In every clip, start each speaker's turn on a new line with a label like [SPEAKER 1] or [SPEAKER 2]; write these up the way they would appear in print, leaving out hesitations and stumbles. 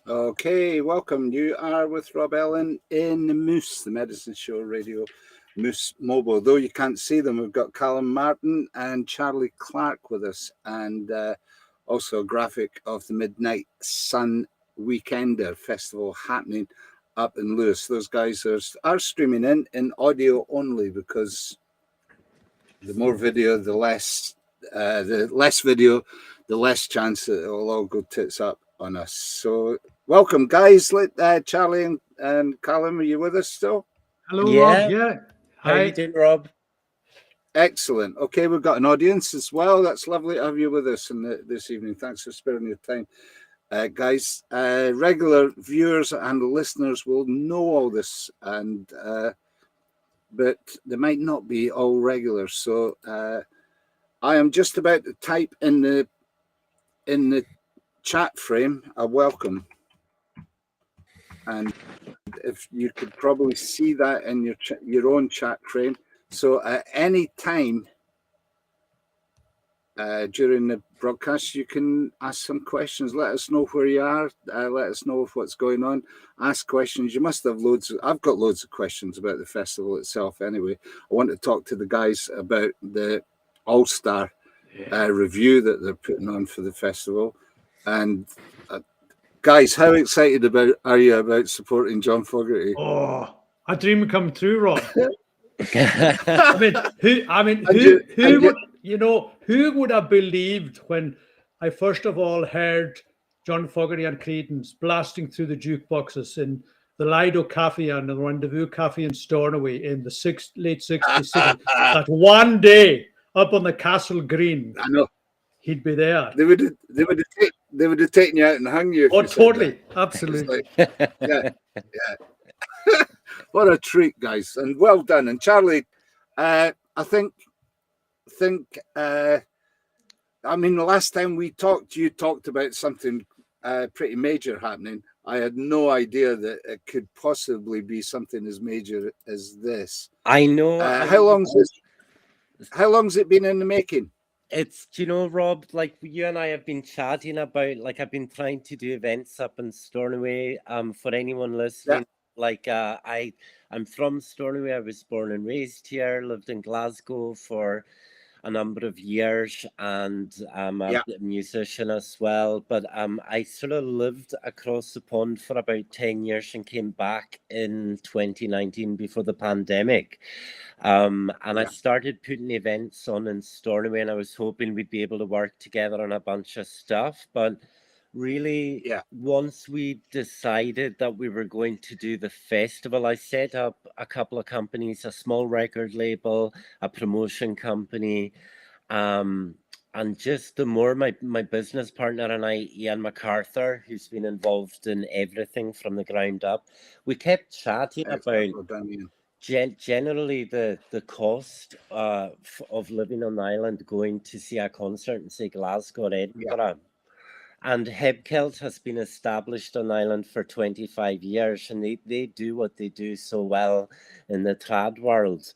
[SPEAKER 1] Okay, welcome. You are with Rob Ellen in the Moose, the Medicine Show Radio Moose Mobile. Though you can't see them, we've got Callum Martin and Charlie Clark with us, and also a graphic of the Midnight Sun Weekender Festival happening up in Lewis. Those guys are streaming in audio only, because the more video, the less video, the less chance that it'll all go tits up on us. So welcome, guys. Charlie and Callum, are you with us still?
[SPEAKER 2] Hello, Rob. Yeah.
[SPEAKER 3] How are you doing, Rob?
[SPEAKER 1] Excellent. Okay, we've got an audience as well. That's lovely to have you with us this evening. Thanks for sparing your time. Guys, regular viewers and listeners will know all this, and but they might not be all regular. So I am just about to type in the chat frame a welcome, and if you could probably see that in your own chat frame. So at any time during the broadcast, you can ask some questions. Let us know where you are. Let us know what's going on. Ask questions. You must have loads. I've got loads of questions about the festival itself. Anyway, I want to talk to the guys about the All-Star review that they're putting on for the festival. And guys, how excited are you about supporting John Fogerty?
[SPEAKER 2] Oh, a dream come true, Rob. Who would have believed when I first of all heard John Fogerty and Creedence blasting through the jukeboxes in the Lido Cafe and the Rendezvous Cafe in Stornaway in the late 60s, that one day up on the Castle Green,
[SPEAKER 1] I know,
[SPEAKER 2] he'd be there.
[SPEAKER 1] They would have taken you out and hung you.
[SPEAKER 2] Oh, totally, absolutely.
[SPEAKER 1] Yeah. What a treat, guys, and well done. And Charlie, I think. I mean, the last time we talked, you talked about something pretty major happening. I had no idea that it could possibly be something as major as this.
[SPEAKER 3] I know.
[SPEAKER 1] How long's it been in the making?
[SPEAKER 3] It's, Rob, like you and I have been chatting about, like I've been trying to do events up in Stornaway. For anyone listening, I'm from Stornaway. I was born and raised here, lived in Glasgow for a number of years, and I'm a musician as well. But I sort of lived across the pond for about 10 years and came back in 2019 before the pandemic. I started putting events on in Stornaway, and I was hoping we'd be able to work together on a bunch of stuff. But really, once we decided that we were going to do the festival, I set up a couple of companies, a small record label, a promotion company, and just the more my business partner and I, Ian MacArthur, who's been involved in everything from the ground up, we kept chatting about generally the cost of living on the island, going to see a concert in, say, Glasgow or Edinburgh. And Hebkelt has been established on the island for 25 years, and they do what they do so well in the trad world.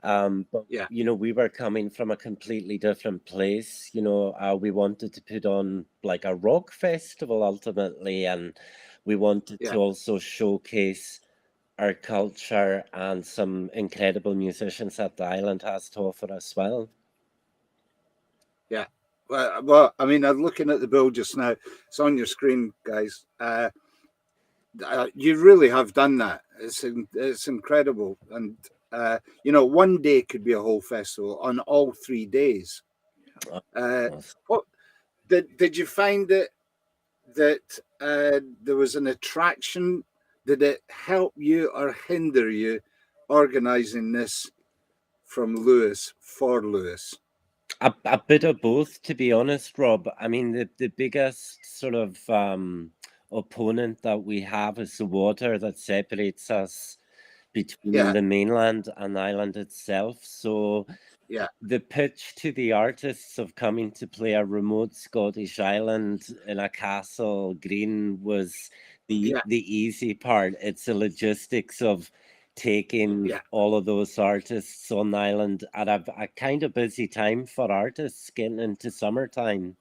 [SPEAKER 3] But we were coming from a completely different place. We wanted to put on like a rock festival ultimately, and we wanted to also showcase our culture and some incredible musicians that the island has to offer as well.
[SPEAKER 1] Yeah. Well, I mean, I'm looking at the bill just now. It's on your screen, guys. You really have done that. It's incredible. And, one day could be a whole festival on all 3 days. What did you find that there was an attraction? Did it help you or hinder you organizing this from Lewis for Lewis?
[SPEAKER 3] A bit of both, to be honest, Rob. I mean, the biggest sort of opponent that we have is the water that separates us between the mainland and the island itself. So the pitch to the artists of coming to play a remote Scottish island in a castle green was the easy part. It's the logistics of taking all of those artists on the island at a kind of busy time for artists getting into summertime.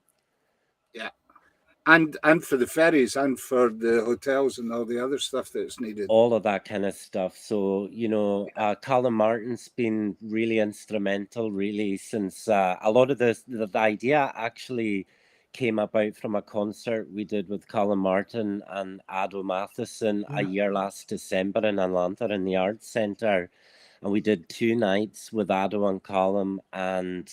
[SPEAKER 1] And for the ferries and for the hotels and all the other stuff that's needed.
[SPEAKER 3] All of that kind of stuff. So, you know, Colin Martin's been really instrumental, really, since a lot of the idea actually came about from a concert we did with Colin Martin and Ado MATHESON a year last December in Atlanta in the Arts Centre. And we did 2 nights with Ado and Colin, and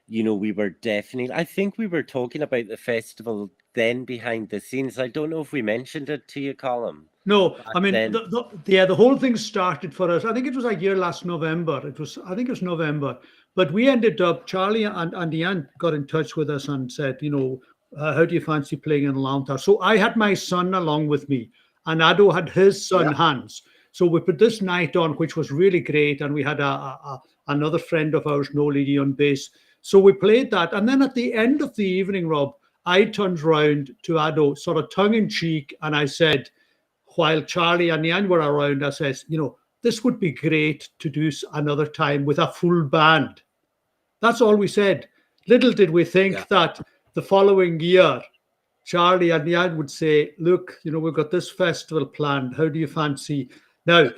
[SPEAKER 3] you know, we were definitely, I think we were talking about the festival then behind the scenes. I don't know if we mentioned it to you, Colin.
[SPEAKER 2] No, I mean, the whole thing started for us. I think it was a year last November. I think it was November. But we ended up, Charlie and Ian got in touch with us and said, you know, how do you fancy playing in Atlanta? So I had my son along with me, and Ado had his son, Hans. So we put this night on, which was really great. And we had another friend of ours, Nolidi, on bass. So we played that. And then at the end of the evening, Rob, I turned round to Ado, sort of tongue-in-cheek, and I said, while Charlie and Ian were around, I says, you know, this would be great to do another time with a full band. That's all we said. Little did we think that the following year, Charlie and Ian would say, look, you know, we've got this festival planned. How do you fancy? Now,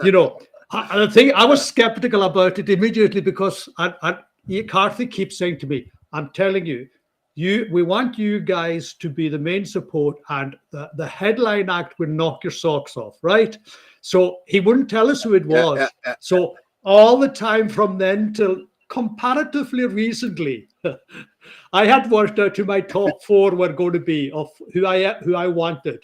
[SPEAKER 2] you know, I think I was skeptical about it immediately because Carthy keeps saying to me, I'm telling you, we want you guys to be the main support, and the headline act will knock your socks off, right? So he wouldn't tell us who it was. So all the time from then till comparatively recently, I had worked out who my top 4 were going to be of who I wanted,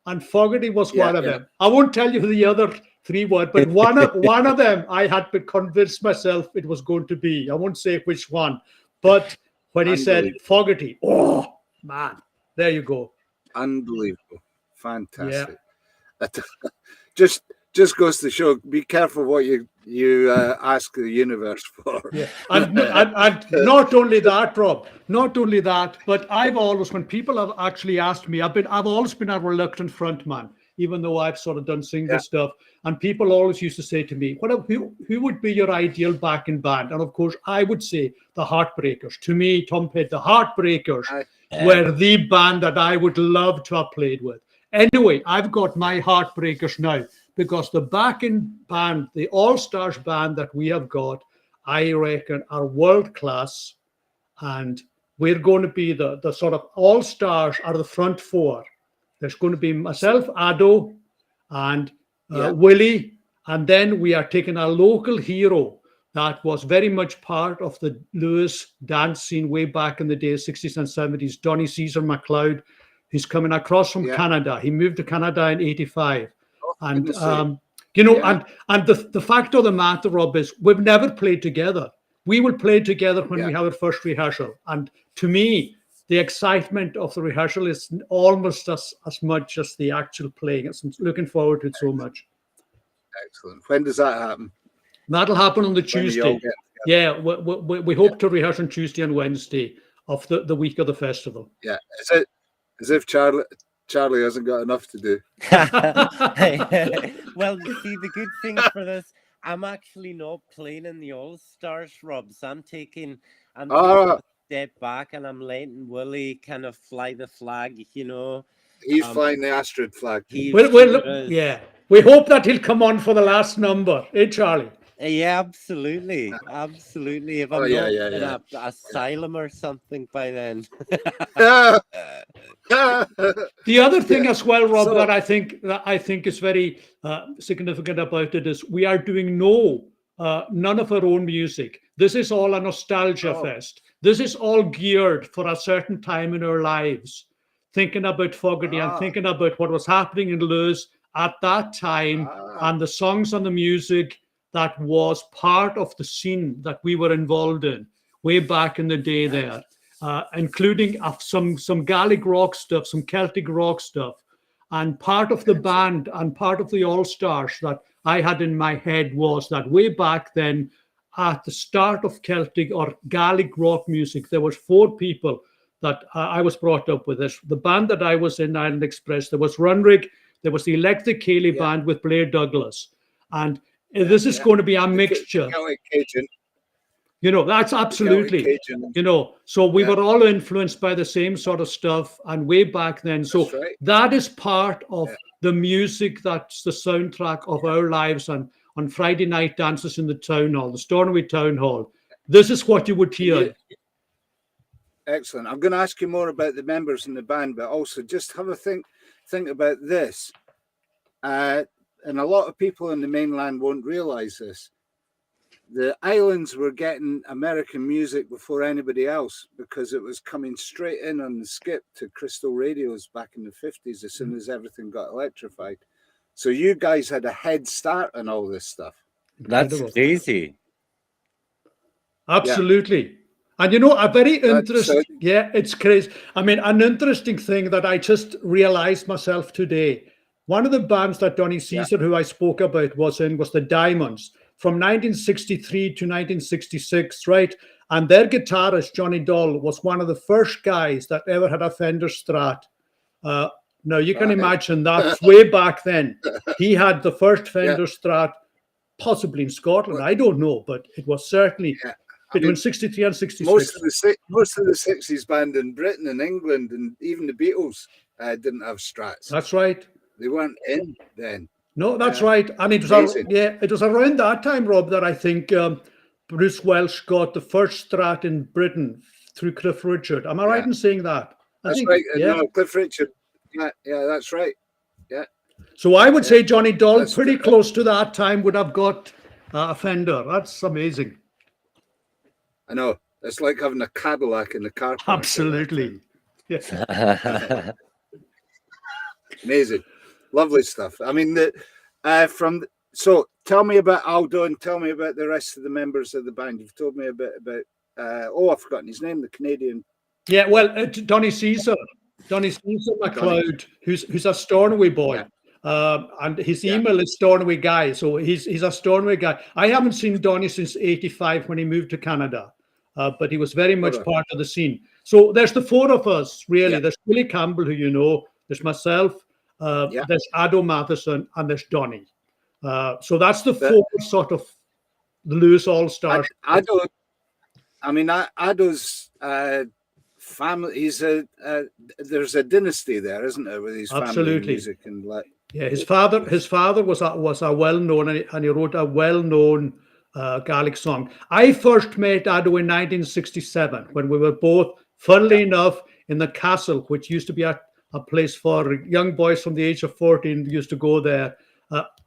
[SPEAKER 2] and Fogerty was one of them. I won't tell you who the other 3 were, but one of them I had to convince myself it was going to be. I won't say which one, but when he said Fogerty, oh man, there you go.
[SPEAKER 1] Unbelievable. Fantastic. Just goes to show, be careful what you ask the universe for.
[SPEAKER 2] Yeah. And not only that, Rob, not only that, but I've always, when people have actually asked me, I've always been a reluctant frontman, even though I've sort of done single stuff. And people always used to say to me, who would be your ideal backing band? And of course, I would say the Heartbreakers. To me, Tom Pitt, the Heartbreakers were the band that I would love to have played with. Anyway, I've got my Heartbreakers now, because the backing band, the All-Stars band that we have got, I reckon are world-class. And we're going to be the sort of All-Stars are the front 4. There's going to be myself, Ado, and Willie, and then we are taking a local hero that was very much part of the Lewis dance scene way back in the day, 60s and 70s, Donny Caesar MacLeod. He's coming across from Canada. He moved to Canada in 85. And, you know, and the fact of the matter, Rob, is we've never played together. We will play together when we have our first rehearsal. And to me, the excitement of the rehearsal is almost as much as the actual playing. I'm looking forward to it so much.
[SPEAKER 1] Excellent. When does that happen?
[SPEAKER 2] That'll happen on the Tuesday. Yeah, we hope to rehearse on Tuesday and Wednesday of the week of the festival.
[SPEAKER 1] Yeah, is it as if Charlie hasn't got enough to do?
[SPEAKER 3] Well, you see, the good thing for this, I'm actually not playing in the All-Stars, Rob. So I'm taking a step back, and I'm letting Willie kind of fly the flag, you know.
[SPEAKER 1] He's flying the Astrid flag.
[SPEAKER 2] We hope that he'll come on for the last number, Charlie?
[SPEAKER 3] Yeah, absolutely. Absolutely. If I'm not in an asylum or something by then.
[SPEAKER 2] The other thing as well, Rob, that I think is very significant about it is we are doing none of our own music. This is all a nostalgia fest. This is all geared for a certain time in our lives, thinking about Fogerty and thinking about what was happening in Lewis at that time and the songs and the music that was part of the scene that we were involved in way back in the day there, including some Gaelic rock stuff, some Celtic rock stuff. And part of the band and part of the All-Stars that I had in my head was that way back then, at the start of Celtic or Gaelic rock music, there was 4 people that I was brought up with. This. The band that I was in, Island Express, there was Runrig, there was the Electric Cayley band with Blair Douglas. And this is going to be a mixture. You know, that's absolutely,
[SPEAKER 1] Cajun.
[SPEAKER 2] you know, so we were all influenced by the same sort of stuff and way back then. So
[SPEAKER 1] right.
[SPEAKER 2] that is part of the music that's the soundtrack of our lives. And on Friday night dances in the town hall, the Stornaway Town Hall, this is what you would hear.
[SPEAKER 1] Excellent. I'm going to ask you more about the members in the band, but also just have a think about this. And a lot of people in the mainland won't realize this. The islands were getting American music before anybody else because it was coming straight in on the skip to crystal radios back in the 50s as soon as everything got electrified. So you guys had a head start on all this stuff.
[SPEAKER 3] That's crazy.
[SPEAKER 2] Absolutely. Yeah. And you know, a very interesting, it's crazy. I mean, an interesting thing that I just realized myself today. One of the bands that Donny Caesar, who I spoke about, was in was the Diamonds from 1963 to 1966, right? And their guitarist, Johnny Doll, was one of the first guys that ever had a Fender Strat. Now, you can imagine that's way back then. He had the first Fender Strat, possibly in Scotland. I don't know, but it was certainly between 63 and 66.
[SPEAKER 1] Most of the 60s band in Britain and England and even the Beatles didn't have Strats.
[SPEAKER 2] That's right.
[SPEAKER 1] They weren't in then.
[SPEAKER 2] No, that's right. And it was it was around that time, Rob, that I think Bruce Welch got the first Strat in Britain through Cliff Richard. Am I right in saying that?
[SPEAKER 1] That's right. No, Cliff Richard. Yeah, that's right. Yeah.
[SPEAKER 2] So I would say Johnny Doll, pretty close to that time, would have got a Fender. That's amazing.
[SPEAKER 1] I know. It's like having a Cadillac in the car park.
[SPEAKER 2] Absolutely. Yeah.
[SPEAKER 1] Amazing. Lovely stuff. I mean, so tell me about Aldo and tell me about the rest of the members of the band. You've told me a bit about, I've forgotten his name, the Canadian.
[SPEAKER 2] Yeah, well, Donny Caesar MacLeod, who's a Stornaway boy. And his email is Stornaway guy. So he's a Stornaway guy. I haven't seen Donny since 85 when he moved to Canada, but he was very much part of the scene. So there's the four of us, really. There's Billy Campbell, who you know. There's myself. There's Ado Matheson, and there's Donny. So that's the four sort of the Lewis All-Stars.
[SPEAKER 1] Ado's family. There's a dynasty there, isn't there, with his family music and like.
[SPEAKER 2] Yeah, his father was a well-known, and he wrote a well-known Gaelic song. I first met Ado in 1967 when we were both, funnily enough, in the castle, which used to be a place for young boys from the age of 14 used to go there.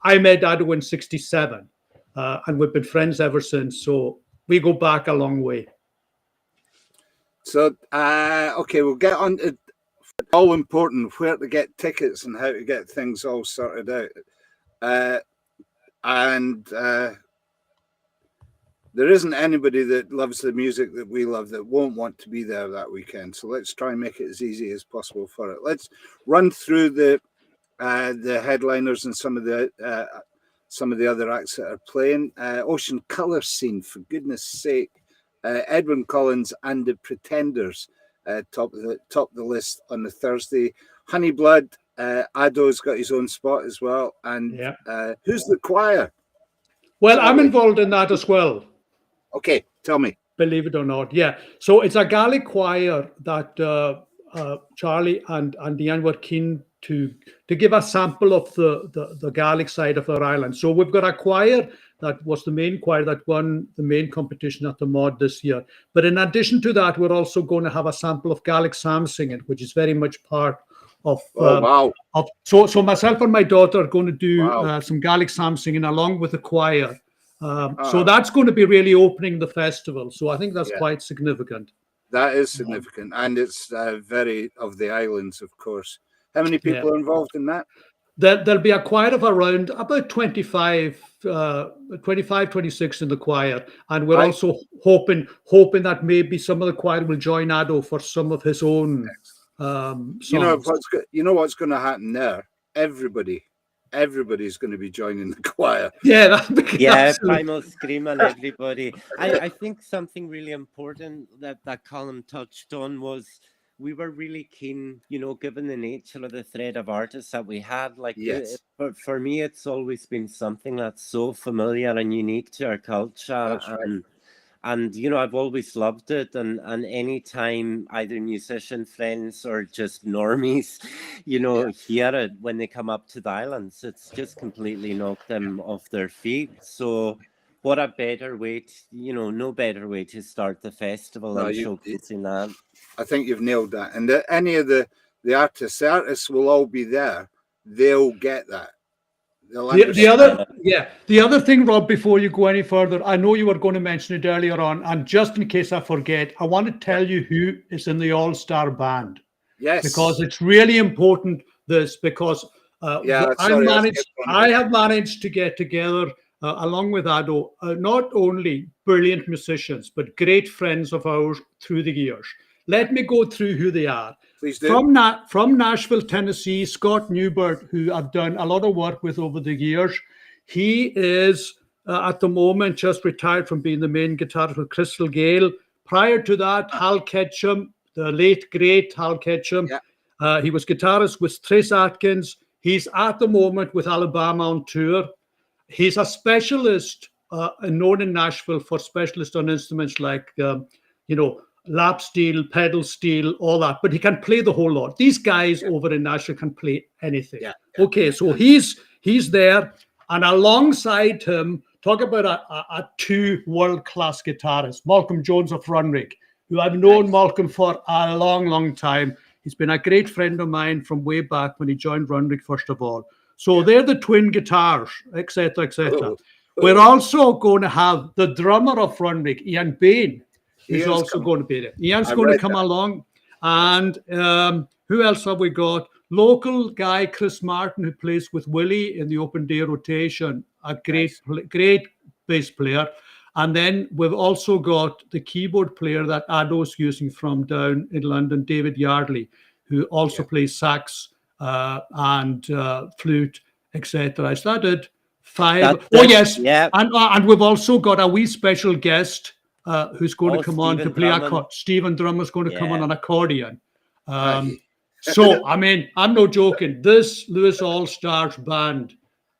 [SPEAKER 2] I met Ado in 67, and we've been friends ever since. So we go back a long way. So,
[SPEAKER 1] we'll get on to all important, where to get tickets and how to get things all sorted out. There isn't anybody that loves the music that we love that won't want to be there that weekend. So let's try and make it as easy as possible for it. Let's run through the headliners and some of the other acts that are playing. Ocean Colour Scene, for goodness sake. EDWYN COLLINS and the Pretenders, top of the list on the Thursday. HONEYBLOOD, Ado's got his own spot as well. And who's the choir?
[SPEAKER 2] Well, I'm involved in that as well.
[SPEAKER 1] Okay, tell me.
[SPEAKER 2] Believe it or not, yeah. So it's a Gaelic choir that Charlie and Deanne were keen to give a sample of the Gaelic side of our island. So we've got a choir that was the main choir that won the main competition at the Mod this year. But in addition to that, we're also going to have a sample of Gaelic psalm singing, which is very much part of. So myself and my daughter are going to do some Gaelic psalm singing along with the choir. So that's going to be really opening the festival. So I think that's quite significant.
[SPEAKER 1] That is significant, and it's very of the islands, of course. How many people are involved in that?
[SPEAKER 2] There'll be a choir of around about 25, 26 in the choir. And we're also hoping that maybe some of the choir will join Ado for some of his own songs.
[SPEAKER 1] You know what's going to happen there? Everybody's going to be joining the choir.
[SPEAKER 3] Primal Scream and everybody. I think something really important that Colin touched on was we were really keen, given the nature of the thread of artists that we had. For me, it's always been something that's so familiar and unique to our culture. And you know, I've always loved it, and any time either musician friends or just normies, you know, hear it when they come up to the islands, it's just completely knocked them off their feet. So what a better way to, you know, no better way to start the festival than showcasing that.
[SPEAKER 1] I think you've nailed that. And any of the artists will all be there. They'll get that.
[SPEAKER 2] The other thing, Rob, before you go any further, I know you were going to mention it earlier on, and just in case I forget, I want to tell you who is in the All-Star band.
[SPEAKER 1] Yes,
[SPEAKER 2] because it's really important. Because I have managed to get together along with Ado, not only brilliant musicians but great friends of ours through the years. Let me go through who they are.
[SPEAKER 1] Please do.
[SPEAKER 2] From Nashville, Tennessee, Scott Newbert, who I've done a lot of work with over the years. He is, at the moment, just retired from being the main guitarist with Crystal Gale. Prior to that, Hal Ketchum, the late, great Hal Ketchum. Yeah. He was guitarist with Trace Atkins. He's at the moment with Alabama on tour. He's a specialist, known in Nashville for specialist on instruments like, lap steel, pedal steel, all that, but he can play the whole lot. These guys over in Nashville can play anything. Okay, so he's there, and alongside him, talk about a two world-class guitarists, Malcolm Jones of Runrig, who I've known Malcolm for a long, long time. He's been a great friend of mine from way back when he joined Runrig, first of all. So they're the twin guitars, etc., etc. We're also going to have the drummer of Runrig, Ian Bain, who's also going to be there. Ian's going to come along. And who else have we got? Local guy, Chris Martin, who plays with Willie in the open day rotation. A great bass player. And then we've also got the keyboard player that Ado's using from down in London, David Yardley, who also plays sax and flute, etc. I started 5. Yes. Yeah. And we've also got a wee special guest who's going to come on to play Stephen Drummer's going to come on an accordion. So, I mean, I'm no joking. This Lewis All-Stars band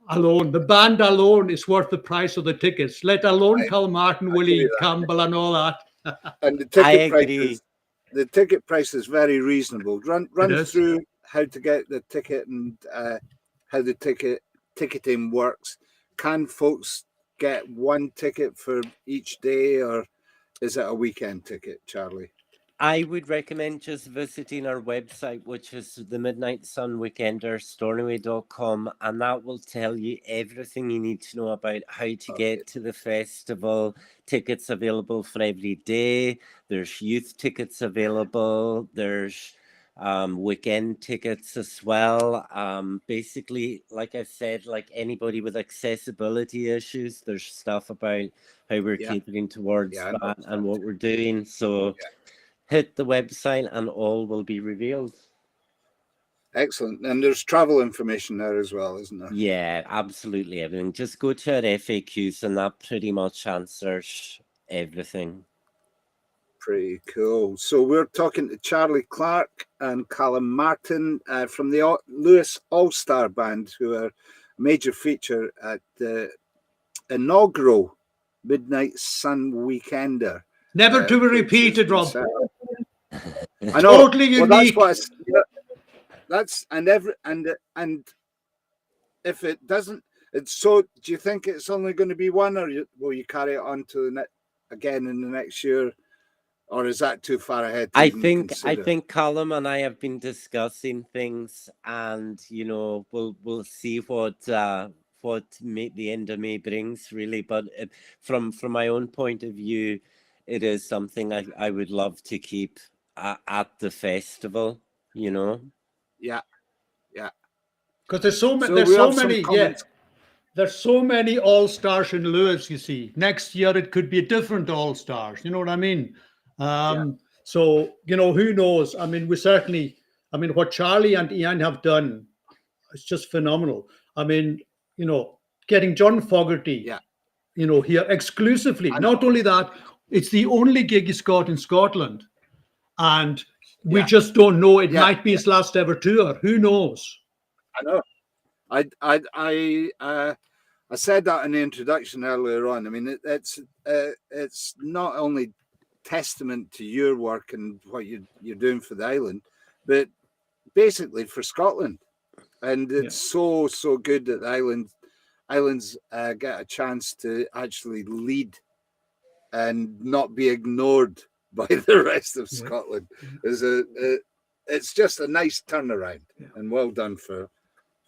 [SPEAKER 2] alone, the band alone is worth the price of the tickets, let alone Carl Martin, Willie Campbell and all that.
[SPEAKER 1] And the ticket price is very reasonable. Run through how to get the ticket and how the ticketing works. Can folks get one ticket for each day, or is it a weekend ticket, Charlie?
[SPEAKER 3] I would recommend just visiting our website, which is the Midnight Sun Weekender, Stornaway.com, and that will tell you everything you need to know about how to get to the festival. Tickets available for every day. There's youth tickets available. There's weekend tickets as well. Basically, like I said, like anybody with accessibility issues, there's stuff about how we're catering towards that and what we're doing. So hit the website and all will be revealed.
[SPEAKER 1] Excellent. And there's travel information there as well, isn't there?
[SPEAKER 3] Yeah, absolutely everything. Just go to our FAQs and that pretty much answers everything.
[SPEAKER 1] Pretty cool. So we're talking to Charlie Clark and Callum Martin from the Lewis All-Star Band, who are a major feature at the inaugural Midnight Sun Weekender.
[SPEAKER 2] Never to be repeated, Rob.
[SPEAKER 1] I know.
[SPEAKER 2] Totally unique.
[SPEAKER 1] And if it doesn't, it's so. Do you think it's only going to be one, or will you carry it on to again in the next year, or is that too far ahead?
[SPEAKER 3] I think Callum and I have been discussing things, and we'll see what the end of May brings, really. But from my own point of view, it is something I would love to keep at the festival, Yeah.
[SPEAKER 2] Because there's so many All-Stars in Lewis, you see. Next year, it could be a different All-Stars. You know what I mean? So, who knows? I mean, what Charlie and Ian have done is just phenomenal. I mean, getting John Fogerty, here exclusively. Not only that, it's the only gig he's got in Scotland. And we just don't know. It might be his last ever tour. Who knows?
[SPEAKER 1] I know. I I said that in the introduction earlier on. I mean, it's not only testament to your work and what you're doing for the island, but basically for Scotland. And it's so good that the islands get a chance to actually lead and not be ignored by the rest of Scotland. It's just a nice turnaround, and well done for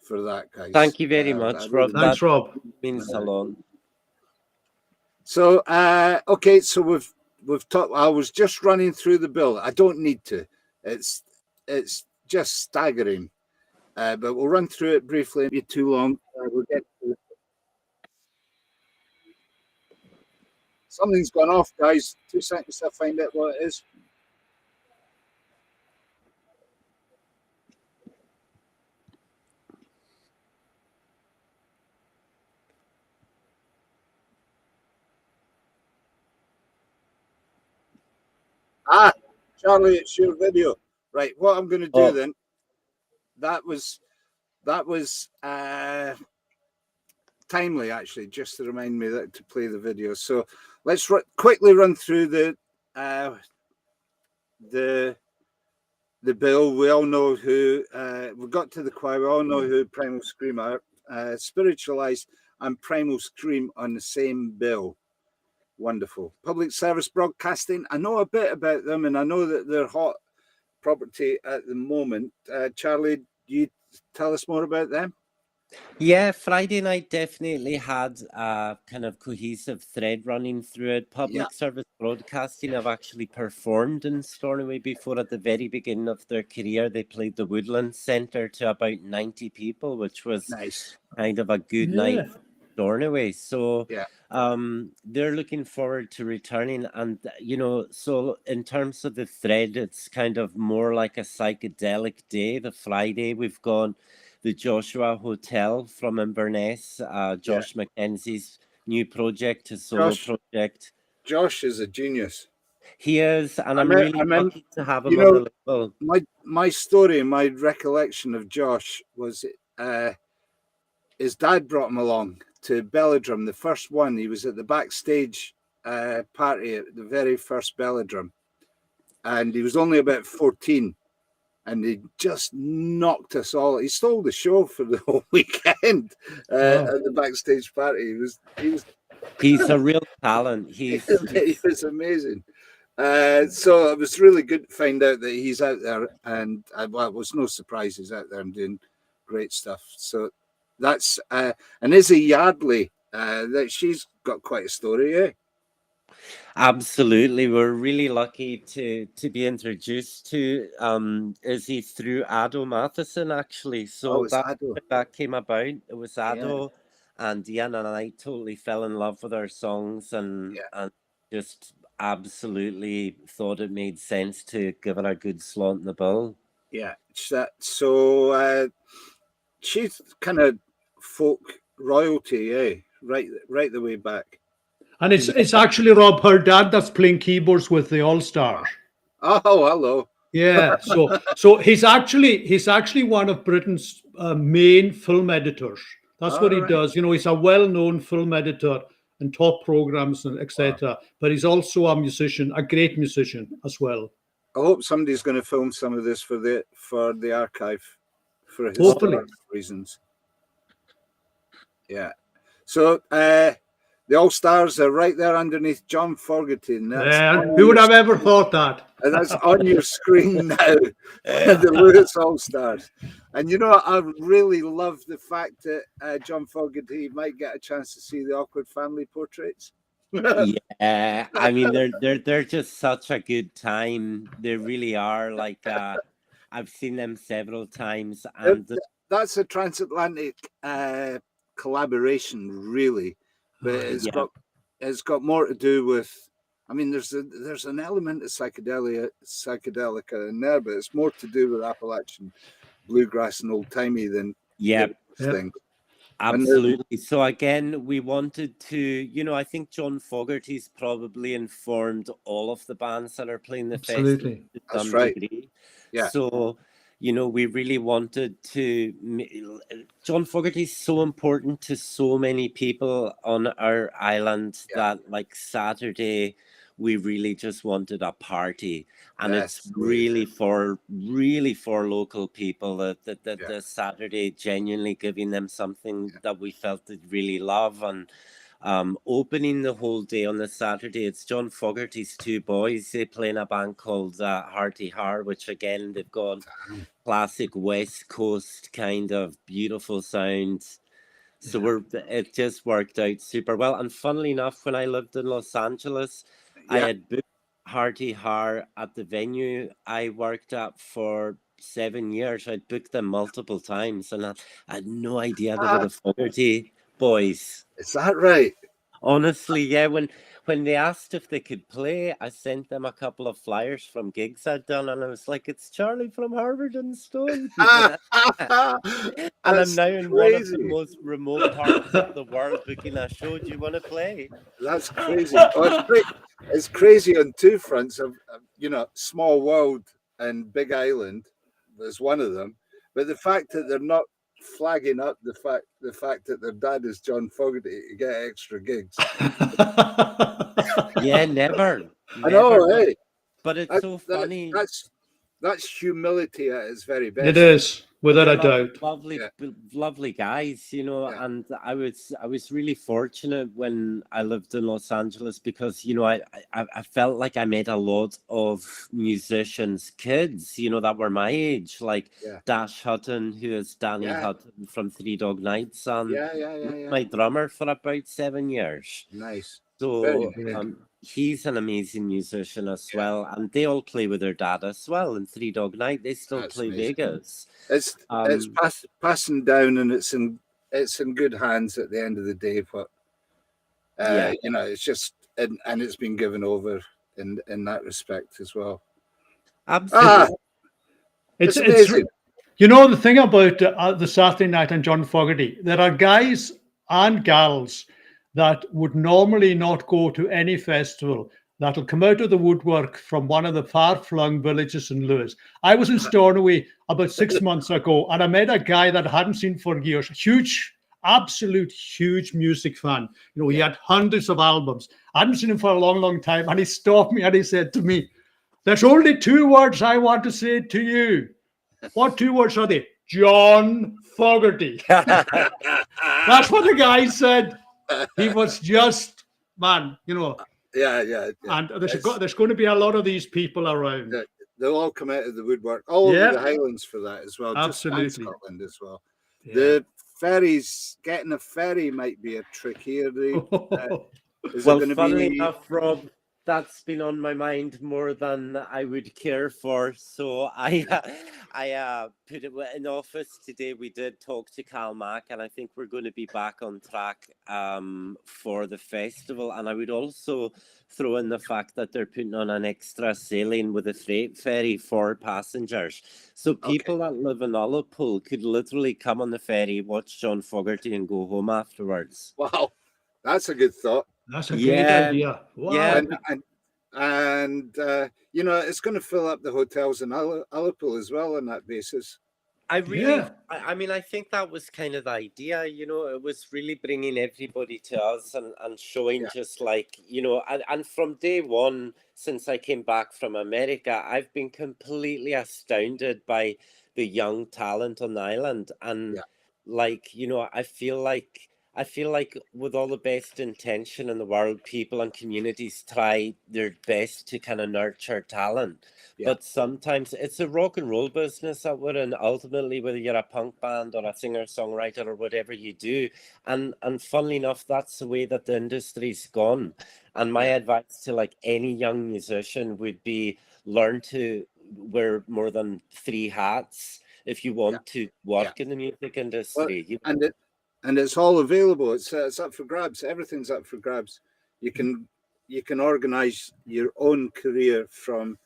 [SPEAKER 1] that, guys.
[SPEAKER 3] Thank you very much, Rob.
[SPEAKER 2] Thanks, Rob.
[SPEAKER 3] Means a lot.
[SPEAKER 1] So, okay, so we've talked. I was just running through the bill. I don't need to. It's just staggering. But we'll run through it briefly. It'll be too long. We'll get to it. Something's gone off, guys. 2 seconds to find out what it is. Ah, Charlie, it's your video. Right, what I'm going to do then, that was timely, actually, just to remind me that to play the video. So let's quickly run through the bill. We all know who, we got to the choir, we all know who Primal Scream are. Spiritualized and Primal Scream on the same bill. Wonderful. Public service broadcasting. I know a bit about them, and I know that they're hot property at the moment. Charlie, do you tell us more about them?
[SPEAKER 3] Yeah, Friday night definitely had a kind of cohesive thread running through it. Public service broadcasting have actually performed in Stornaway before. At the very beginning of their career, they played the Woodland Centre to about 90 people, which was
[SPEAKER 1] nice.
[SPEAKER 3] Kind of a good night for Stornaway. So they're looking forward to returning. And, you know, so in terms of the thread, it's kind of more like a psychedelic day. The Friday, we've got the Joshua Hotel from Inverness, Josh Mackenzie's new project, his solo project.
[SPEAKER 1] Josh is a genius.
[SPEAKER 3] He is, and I'm really lucky to have him on the label.
[SPEAKER 1] My story, my recollection of Josh was his dad brought him along to Belladrum, the first one. He was at the backstage party at the very first Belladrum, and he was only about 14. And he just knocked us all. He stole the show for the whole weekend at the backstage party. He's a
[SPEAKER 3] real talent. He
[SPEAKER 1] was amazing. So it was really good to find out that he's out there, and well, it was no surprise he's out there and doing great stuff. So that's and IZZIE Yardley. That she's got quite a story, eh?
[SPEAKER 3] Absolutely, we're really lucky to be introduced to IZZIE through Ado MATHESON, actually. So that came about. It was Ado, and Deanna and I totally fell in love with her songs, and just absolutely thought it made sense to give her a good slot in the bill.
[SPEAKER 1] Yeah, so she's kind of folk royalty, eh? Right the way back.
[SPEAKER 2] And it's actually, Rob, her dad that's playing keyboards with the All-Stars.
[SPEAKER 1] Oh, hello.
[SPEAKER 2] Yeah, so he's actually one of Britain's main film editors. That's what he does. You know, he's a well-known film editor and top programs and etc. Wow. But he's also a musician, a great musician as well.
[SPEAKER 1] I hope somebody's going to film some of this for the archive for
[SPEAKER 2] historical
[SPEAKER 1] reasons. Yeah. So the All-Stars are right there underneath JOHN FOGERTY.
[SPEAKER 2] Who would have ever thought that?
[SPEAKER 1] And that's on your screen now, the LEWIS ALLSTARS. And you know, I really love the fact that JOHN FOGERTY might get a chance to see the Awkward Family Portraits.
[SPEAKER 3] Yeah, I mean, they're just such a good time. They really are. Like, I've seen them several times, and
[SPEAKER 1] that's a transatlantic collaboration, really. But it's got more to do with. I mean, there's an element of psychedelica in there, but it's more to do with Appalachian bluegrass and old timey than thing.
[SPEAKER 3] Absolutely. So again, we wanted to, you know, I think JOHN FOGERTY's probably informed all of the bands that are playing the festival.
[SPEAKER 1] That's right.
[SPEAKER 3] Yeah. So, you know, we really wanted to. John Fogerty is so important to so many people on our island that, like, Saturday, we really just wanted a party, and it's really for local people that the Saturday, genuinely giving them something that we felt they'd really love. And opening the whole day on the Saturday, it's John Fogerty's two boys. They play in a band called HEARTY, which again, they've got classic West Coast kind of beautiful sounds. So it just worked out super well. And funnily enough, when I lived in Los Angeles, I had booked HEARTY at the venue I worked at for 7 years. I'd booked them multiple times, and I had no idea they were the Fogerty boys.
[SPEAKER 1] Is that right?
[SPEAKER 3] Honestly, yeah. When they asked if they could play, I sent them a couple of flyers from gigs I'd done, and I was like, "It's Charlie from Harvard and Stone." And I'm now in one of the most remote parts of the world booking a show. Do you want to play?
[SPEAKER 1] That's crazy. Oh, it's crazy on two fronts. Of you know, small world and Big Island. There's one of them, but the fact that they're not flagging up the fact that their dad is John Fogerty to get extra gigs.
[SPEAKER 3] Yeah, never.
[SPEAKER 1] I know, hey.
[SPEAKER 3] But it's so funny.
[SPEAKER 1] That's humility at its very best.
[SPEAKER 2] It is, without a doubt.
[SPEAKER 3] Lovely guys, you know. And I was really fortunate when I lived in Los Angeles, because, you know, I felt like I met a lot of musicians' kids, you know, that were my age, like Dash Hutton, who is Danny Hutton from Three Dog Nights, and my drummer for about 7 years.
[SPEAKER 1] Nice.
[SPEAKER 3] So he's an amazing musician as well, and they all play with their dad as well in Three Dog Night. They still play amazing. Vegas.
[SPEAKER 1] It's passing down, and it's in good hands at the end of the day. But you know, it's just and it's been given over in that respect as well.
[SPEAKER 3] Absolutely.
[SPEAKER 1] It's amazing.
[SPEAKER 2] You know, the thing about the Saturday night and John Fogerty, there are guys and gals that would normally not go to any festival that'll come out of the woodwork from one of the far-flung villages in Lewis. I was in Stornaway about 6 months ago, and I met a guy that I hadn't seen for years. Absolute huge music fan. You know, he had hundreds of albums. I hadn't seen him for a long, long time, and he stopped me and he said to me, "There's only 2 words I want to say to you." What 2 words are they? John Fogerty. That's what the guy said. He was just, man, you know.
[SPEAKER 1] Yeah.
[SPEAKER 2] And there's going to be a lot of these people around.
[SPEAKER 1] They'll all come out of the woodwork, all over the Highlands for that as well.
[SPEAKER 2] Absolutely.
[SPEAKER 1] Just Scotland as well. Yeah. The ferries, getting a ferry might be a trick here.
[SPEAKER 3] Funnily enough, Rob, that's been on my mind more than I would care for. So I put it in office today. We did talk to Cal Mac, and I think we're going to be back on track for the festival. And I would also throw in the fact that they're putting on an extra sailing with a freight ferry for passengers. So people that live in Ullapool could literally come on the ferry, watch John Fogerty, and go home afterwards.
[SPEAKER 1] Wow, that's a good thought.
[SPEAKER 2] That's a great idea. Wow.
[SPEAKER 1] Yeah, and you know, it's going to fill up the hotels in Ullapool as well on that basis.
[SPEAKER 3] I mean, I think that was kind of the idea, you know. It was really bringing everybody to us and showing just like, you know, and from day one, since I came back from America, I've been completely astounded by the young talent on the island. And like, you know, I feel like with all the best intention in the world, people and communities try their best to kind of nurture talent. But sometimes it's a rock and roll business that we're in, ultimately, whether you're a punk band or a singer-songwriter or whatever you do. And funnily enough, that's the way that the industry's gone. And my advice to like any young musician would be learn to wear more than 3 hats if you want to work in the music industry.
[SPEAKER 1] Well, and it's all available. It's up for grabs. Everything's up for grabs. You can organize your own career from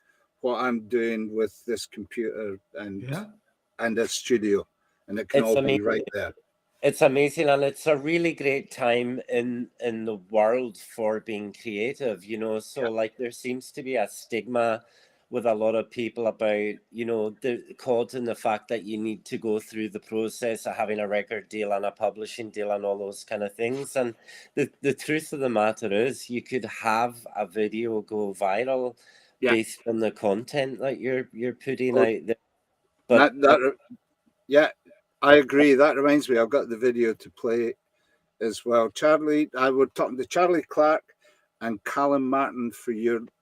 [SPEAKER 1] what I'm doing with this computer and a studio, and it can all be right there.
[SPEAKER 3] It's amazing, and it's a really great time in the world for being creative, you know. So like there seems to be a stigma with a lot of people about, you know, the caught in the fact that you need to go through the process of having a record deal and a publishing deal and all those kind of things. And the truth of the matter is, you could have a video go viral based on the content that you're putting out there. But
[SPEAKER 1] yeah, I agree. That reminds me, I've got the video to play as well. Charlie, I would talk to Charlie Clark and Callum Martin for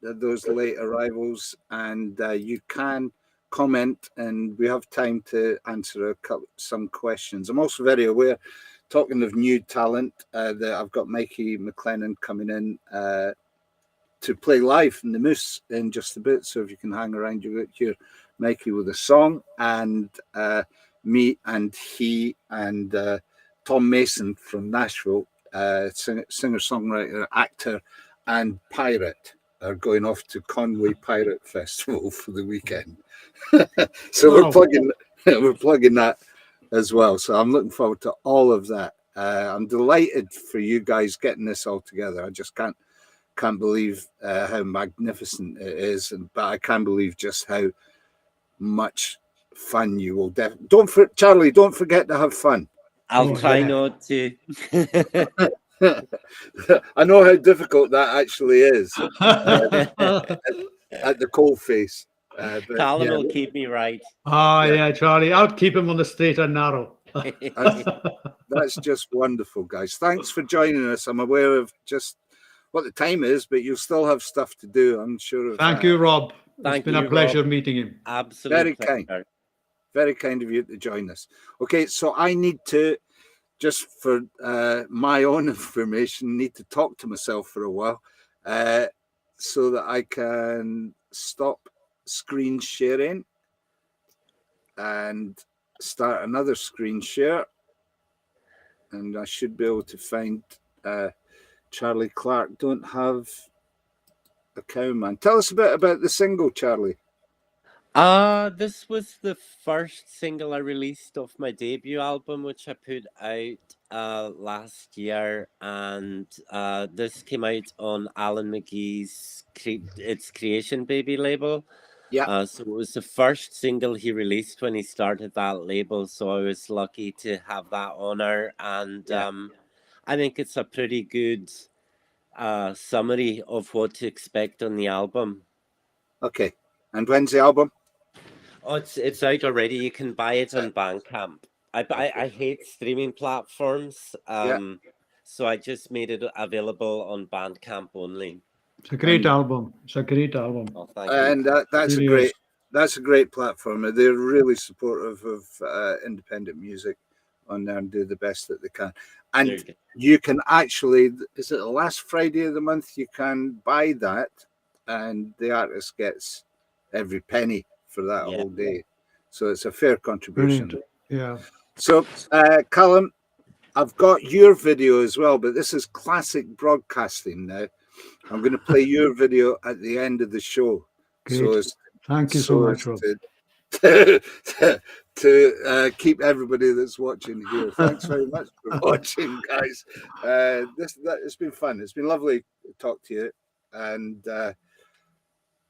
[SPEAKER 1] those late arrivals, and you can comment, and we have time to answer some questions. I'm also very aware, talking of new talent, that I've got Mikey MacLennan coming in to play live in the Moose in just a bit. So if you can hang around, you hear Mikey with a song, and me and he and Tom Mason from Nashville, singer-songwriter, actor, and pirate, are going off to Conway Pirate Festival for the weekend. So we're plugging that as well. So I'm looking forward to all of that. I'm delighted for you guys getting this all together. I just can't believe how magnificent it is, but I can believe just how much fun you will Charlie, don't forget to have fun.
[SPEAKER 3] I'll try not to.
[SPEAKER 1] I know how difficult that actually is at the coalface.
[SPEAKER 3] Callum will keep me right.
[SPEAKER 2] Yeah, Charlie, I'll keep him on the straight and narrow.
[SPEAKER 1] That's just wonderful, guys. Thanks for joining us. I'm aware of just what the time is, but you'll still have stuff to do, I'm sure of
[SPEAKER 2] Thank you, Rob. It's been a pleasure
[SPEAKER 3] Rob.
[SPEAKER 2] meeting him.
[SPEAKER 3] Absolutely.
[SPEAKER 1] Very kind of you to join us. Okay, so I need to, just for my own information, need to talk to myself for a while so that I can stop screen sharing and start another screen share. And I should be able to find Charlie Clark, Don't Have a Cowman. Tell us a bit about the single, Charlie.
[SPEAKER 3] This was the first single I released off my debut album, which I put out last year, and this came out on Alan McGee's It's Creation Baby label.
[SPEAKER 1] Yeah.
[SPEAKER 3] So it was the first single he released when he started that label, so I was lucky to have that honor, and I think it's a pretty good summary of what to expect on the album.
[SPEAKER 1] Okay, and when's the album?
[SPEAKER 3] Oh, it's out already. You can buy it on Bandcamp. I hate streaming platforms, so I just made it available on Bandcamp only.
[SPEAKER 2] It's a great album. It's a great album.
[SPEAKER 3] Oh, thank
[SPEAKER 1] and
[SPEAKER 3] you.
[SPEAKER 1] that's a great platform. They're really supportive of independent music on there and do the best that they can. And you can actually, is it the last Friday of the month, you can buy that, and the artist gets every penny for that whole day. So it's a fair contribution.
[SPEAKER 2] Brilliant. Yeah.
[SPEAKER 1] So, Callum, I've got your video as well, but this is classic broadcasting now. I'm going to play your video at the end of the show.
[SPEAKER 2] Great. Thank you so much, Rob.
[SPEAKER 1] To keep everybody that's watching here. Thanks very much for watching, guys. It's been fun. It's been lovely to talk to you. And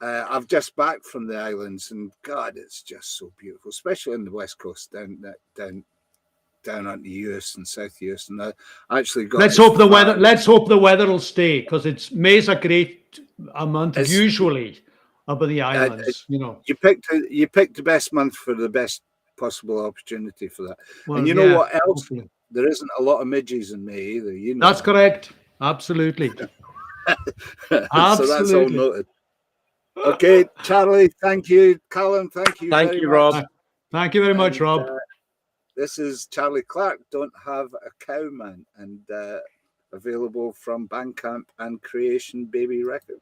[SPEAKER 1] I've just back from the islands, and God, it's just so beautiful, especially on the west coast, down on the US and South US. And I actually got.
[SPEAKER 2] Let's hope the weather. Let's hope the weather will stay, because May's a great month usually up in the islands.
[SPEAKER 1] You picked the best month for the best possible opportunity for that.
[SPEAKER 2] Well,
[SPEAKER 1] and you know what else?
[SPEAKER 2] Hopefully.
[SPEAKER 1] There isn't a lot of midges in May either. You know
[SPEAKER 2] that's correct. Absolutely.
[SPEAKER 1] So that's all noted. Okay, Charlie, thank you. Callum, thank you.
[SPEAKER 3] Thank you, Rob.
[SPEAKER 2] Thank you very much, Rob.
[SPEAKER 1] This is Charlie Clark, Don't Have a Cowman, and available from Bandcamp and Creation Baby Records.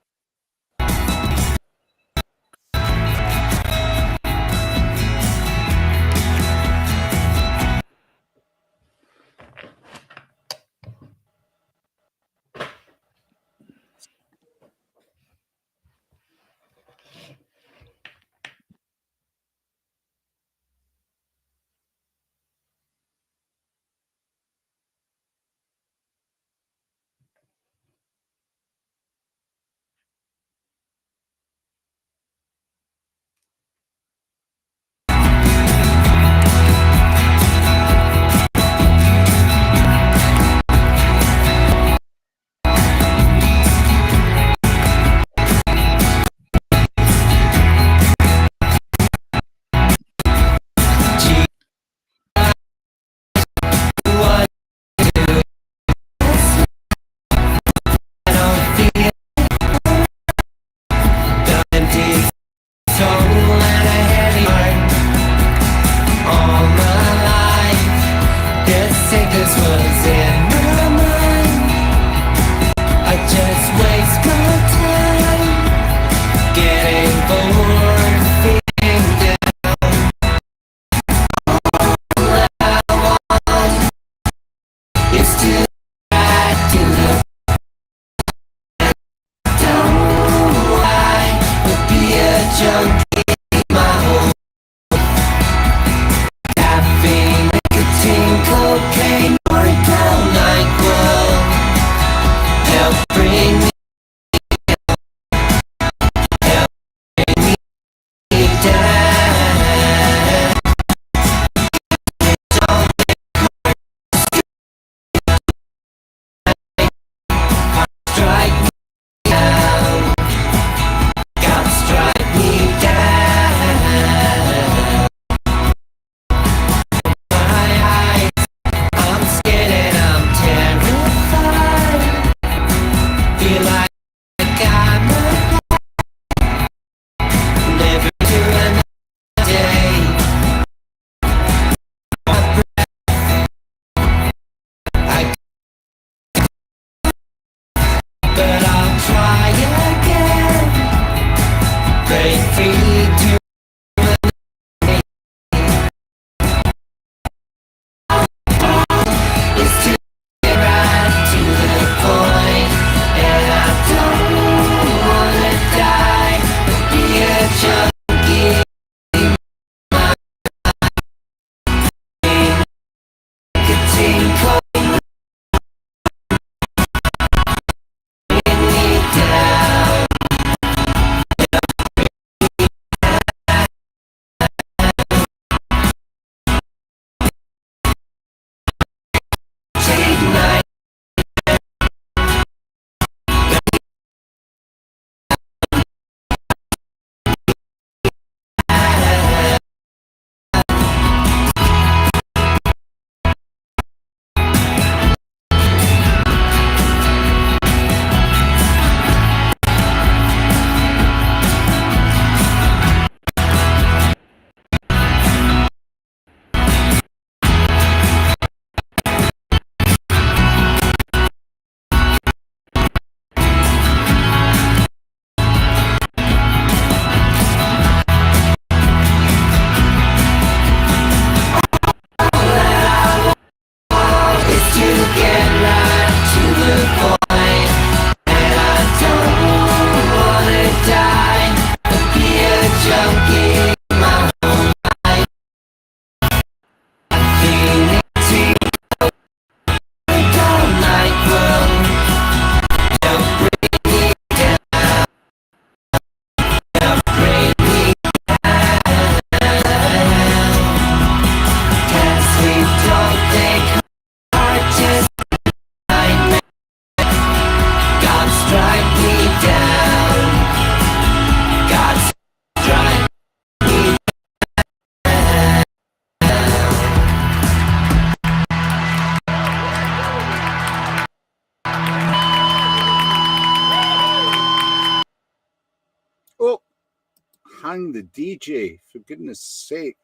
[SPEAKER 1] Hang the DJ, for goodness sake.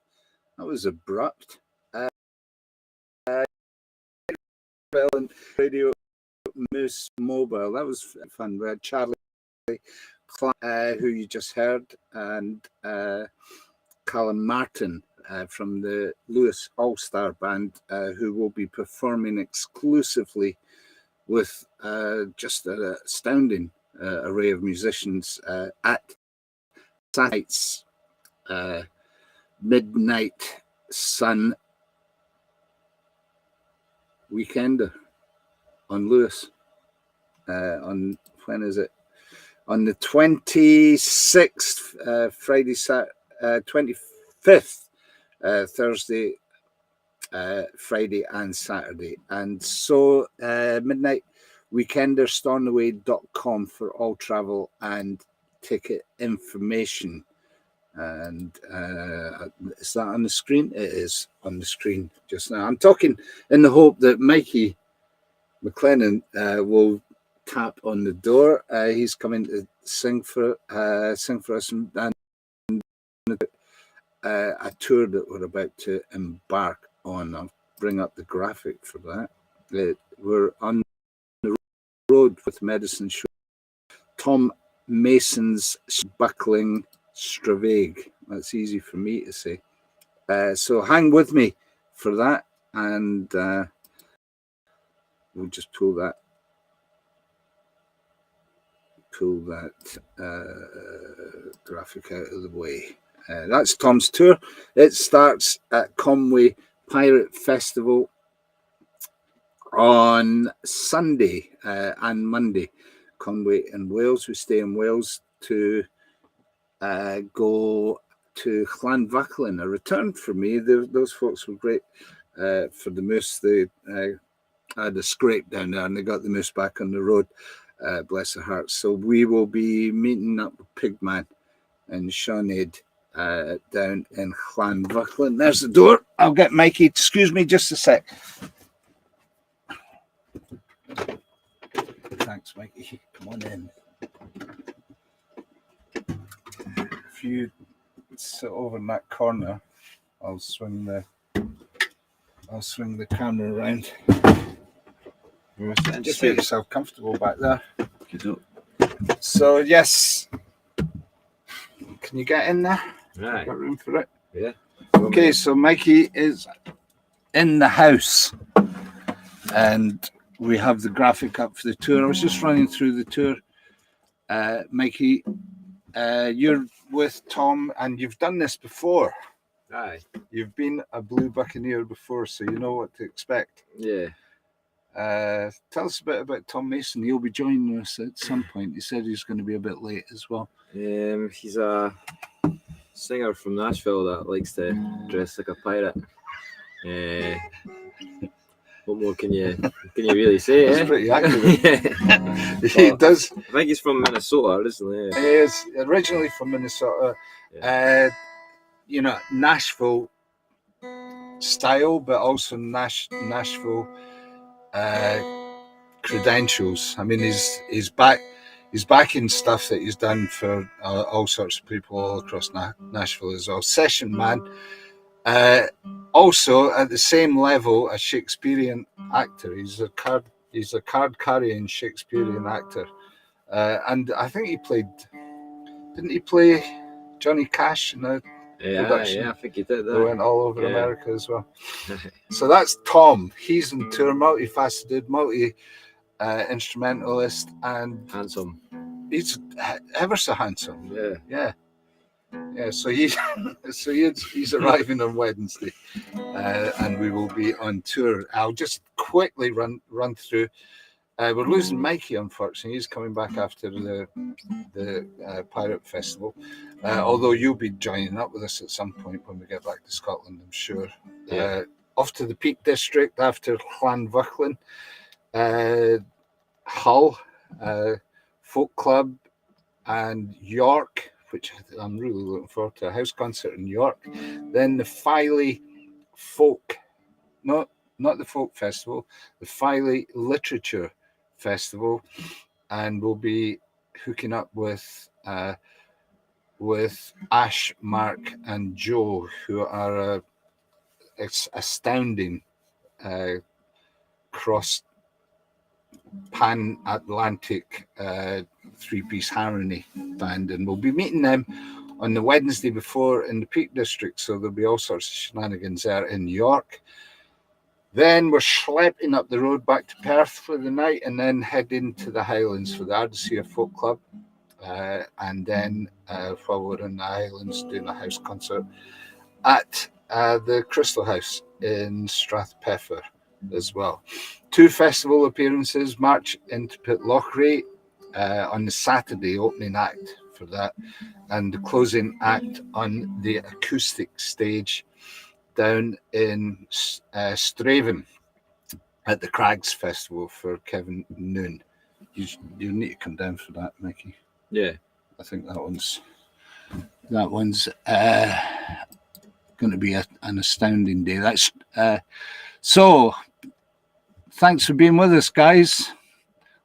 [SPEAKER 1] That was abrupt. Radio Moose Mobile, that was fun. We had Charlie Clark, who you just heard, and Callum Martin from the Lewis All-Star Band, who will be performing exclusively with just an astounding array of musicians at Satellite's Midnight Sun Weekender on Lewis. On when is it? On the 26th, Friday, 25th, Thursday, Friday, and Saturday. And so, Midnight Weekender, Stornaway.com for all travel and ticket information. And is that on the screen? It is on the screen just now. I'm talking in the hope that Mikey MacLennan will tap on the door. He's coming to sing for us and a tour that we're about to embark on. I'll bring up the graphic for that. We're on the road with Medicine Show. Tom Mason's buckling Stravaig. That's easy for me to say. So hang with me for that, and we'll just pull that graphic out of the way. That's Tom's tour. It starts at Conway Pirate Festival on Sunday and Monday. Conway in Wales. We stay in Wales to go to Llanfaclan. A return for me. Those folks were great for the moose. They had a scrape down there and they got the moose back on the road. Bless their hearts. So we will be meeting up with Pigman and Sinead down in Llanfaclan. There's the door. I'll get Mikey. Excuse me just a sec. Thanks, Mikey. Come on in. If you sit over in that corner, I'll swing the camera around. And just make yourself comfortable back there. So yes, can you get in there?
[SPEAKER 4] Right.
[SPEAKER 1] Got room for it?
[SPEAKER 4] Yeah.
[SPEAKER 1] Okay, so Mikey is in the house, and we have the graphic up for the tour. I was just running through the tour. Mikey, you're with Tom, and you've done this before.
[SPEAKER 4] Aye.
[SPEAKER 1] You've been a Blue Buccaneer before, so you know what to expect.
[SPEAKER 4] Yeah.
[SPEAKER 1] Tell us a bit about Tom Mason. He'll be joining us at some point. He said he's going to be a bit late as well.
[SPEAKER 4] He's a singer from Nashville that likes to dress like a pirate. What more can you really say?
[SPEAKER 1] That's pretty accurate.
[SPEAKER 4] Yeah.
[SPEAKER 1] He does.
[SPEAKER 4] I think he's from Minnesota, isn't he?
[SPEAKER 1] He is originally from Minnesota.
[SPEAKER 4] Yeah.
[SPEAKER 1] You know, Nashville style, but also Nashville credentials. I mean, he's back in stuff that he's done for all sorts of people all across Nashville as well. Session man. Also at the same level a Shakespearean actor. He's a card carrying Shakespearean actor. And I think didn't he play Johnny Cash in a production?
[SPEAKER 4] Yeah, I think he did that.
[SPEAKER 1] They went all over America as well. So that's Tom. He's on tour, multifaceted, instrumentalist, and
[SPEAKER 4] Handsome.
[SPEAKER 1] he's ever so handsome.
[SPEAKER 4] Yeah.
[SPEAKER 1] So he's arriving on Wednesday, and we will be on tour. I'll just quickly run through. We're losing Mikey, unfortunately. He's coming back after the Pirate Festival. Although you'll be joining up with us at some point when we get back to Scotland, I'm sure.
[SPEAKER 4] Yeah.
[SPEAKER 1] Off to the Peak District after Llanfwrllan, Hull, Folk Club, and York, which I'm really looking forward to, a house concert in York. Then the Filey Folk, not the Folk Festival, the Filey Literature Festival, and we'll be hooking up with Ash, Mark, and Joe, who are a astounding cross pan-Atlantic three-piece harmony band, and we'll be meeting them on the Wednesday before in the Peak District, so there'll be all sorts of shenanigans there in York. Then we're schlepping up the road back to Perth for the night, and then heading to the Highlands for the Ardisia Folk Club, and then while we're in the Highlands doing a house concert at the Crystal House in Strathpeffer as well. 2 festival appearances, March into Pitlochry on the Saturday, opening act for that, and the closing act on the acoustic stage down in Straven at the Crags Festival for Kevin Noon. You need to come down for that, Mickey.
[SPEAKER 4] Yeah.
[SPEAKER 1] I think that one's going to be an astounding day. That's so. Thanks for being with us, guys.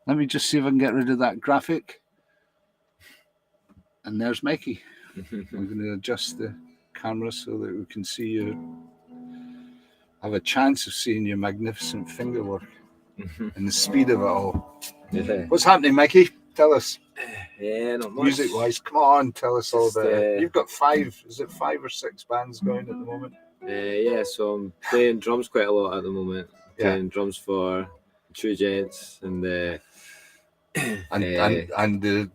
[SPEAKER 1] Let me just see if I can get rid of that graphic. And there's Mikey. We're going to adjust the camera so that we can see you, have a chance of seeing your magnificent finger work and the speed of it all.
[SPEAKER 4] Yeah.
[SPEAKER 1] What's happening, Mikey? Tell us.
[SPEAKER 4] Yeah, not much.
[SPEAKER 1] Music-wise, come on, tell us all
[SPEAKER 4] Just,
[SPEAKER 1] about it. You've got 5 or 6 bands going at the moment?
[SPEAKER 4] Yeah, so I'm playing drums quite a lot at the moment. Playing drums for True Gents and the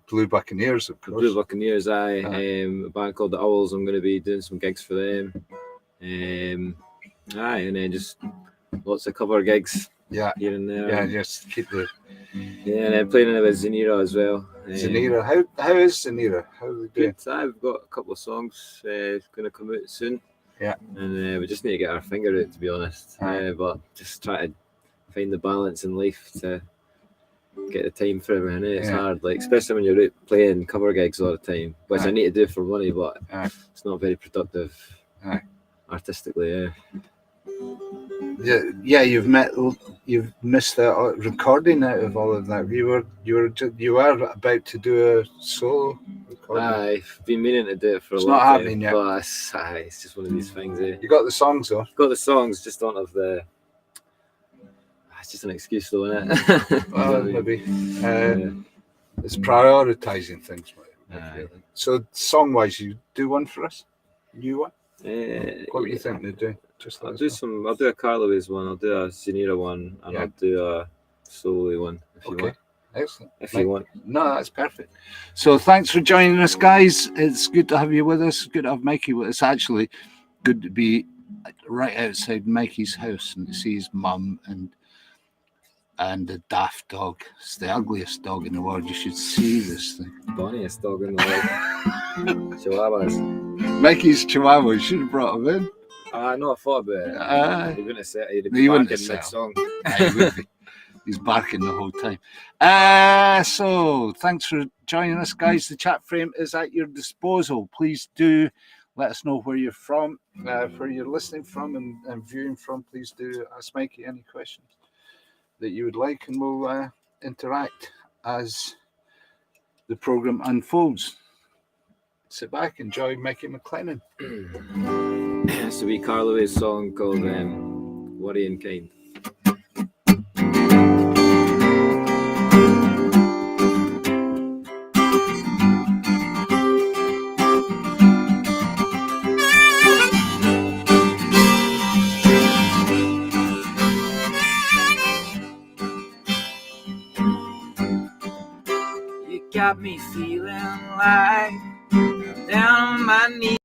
[SPEAKER 1] Blue Buccaneers, of course.
[SPEAKER 4] Blue Buccaneers, a band called the Owls. I'm going to be doing some gigs for them. And then just lots of cover gigs here and there.
[SPEAKER 1] Yeah, just keep the...
[SPEAKER 4] Yeah, and then playing in it with Zenira as well.
[SPEAKER 1] Zenira, how is Zenira? How are they doing?
[SPEAKER 4] Good. I've got a couple of songs going to come out soon.
[SPEAKER 1] Yeah.
[SPEAKER 4] And we just need to get our finger out, to be honest. But just try to find the balance in life to get the time for everything. It's hard, like especially when you're out playing cover gigs all the time, which I need to do for money, but it's not very productive artistically.
[SPEAKER 1] Yeah, you've missed that recording out of all of that. You are about to do a solo recording.
[SPEAKER 4] I've been meaning to do it for a long time.
[SPEAKER 1] It's not happening yet.
[SPEAKER 4] But it's just one of these things.
[SPEAKER 1] You got the songs though.
[SPEAKER 4] Got the songs, just don't have the. It's just an excuse though, isn't it?
[SPEAKER 1] Well, maybe. It's prioritising things. So song-wise, you do one for us? New one? What were you thinking of doing?
[SPEAKER 4] I'll do a Carloways one, I'll do a Zenira one, and I'll do a solo one if you want.
[SPEAKER 1] Excellent.
[SPEAKER 4] If you want.
[SPEAKER 1] No, that's perfect. So thanks for joining us, guys. It's good to have you with us. Good to have Mikey with us. Actually, good to be right outside Mikey's house and to see his mum and the daft dog. It's the ugliest dog in the world. You should see this thing.
[SPEAKER 4] Bonniest dog in the world. Chihuahuas.
[SPEAKER 1] Mikey's Chihuahua. You should have brought him in.
[SPEAKER 4] No, I thought about it. He wouldn't have said it. He'd be
[SPEAKER 1] wouldn't
[SPEAKER 4] barking
[SPEAKER 1] have said
[SPEAKER 4] mid-song.
[SPEAKER 1] He would be. He's barking the whole time. So thanks for joining us, guys. The chat frame is at your disposal. Please do let us know where you're from, where you're listening from and viewing from. Please do ask Mikey any questions that you would like, and we'll interact as the program unfolds. Sit back, enjoy Mikey MacLennan.
[SPEAKER 4] It's a wee Carloway's song called Worrying Kind.
[SPEAKER 5] You got me feeling like down on my knees.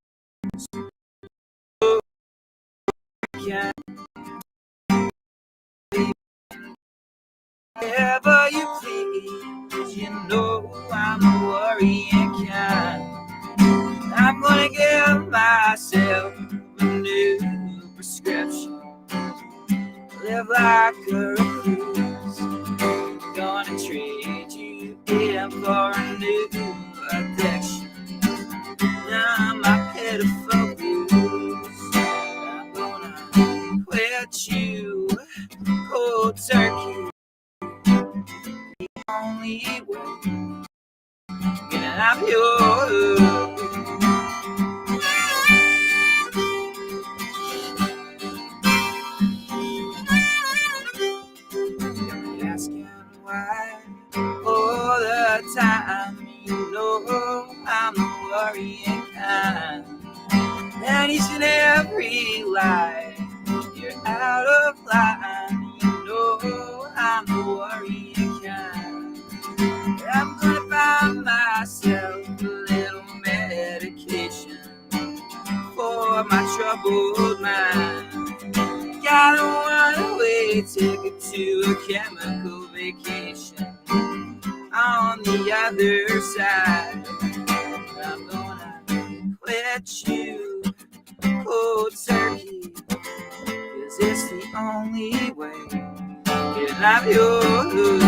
[SPEAKER 5] Wherever you please, you know I'm a worrying kind. I'm gonna give myself a new prescription. Live like a recluse. Gonna trade you in for a new addiction. Now my pitiful blues. I'm gonna quit you cold turkey. The only way getting out of your asking why all the time. You know I'm the worrying kind. And each and every lie, you're out of line. You know I'm the worrying kind. I'm gonna buy myself a little medication for my troubled mind. Got a one-way ticket to a chemical vacation. On the other side, I'm gonna quit you cold turkey, 'cause it's the only way getting out of your hood.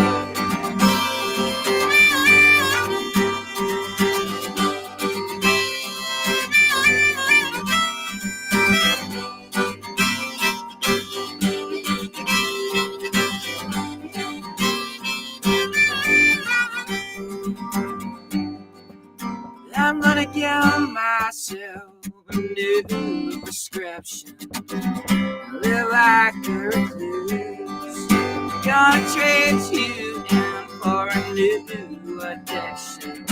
[SPEAKER 5] I'm gonna give myself a new prescription. Live like a recluse. Gonna trade you in for a new addiction.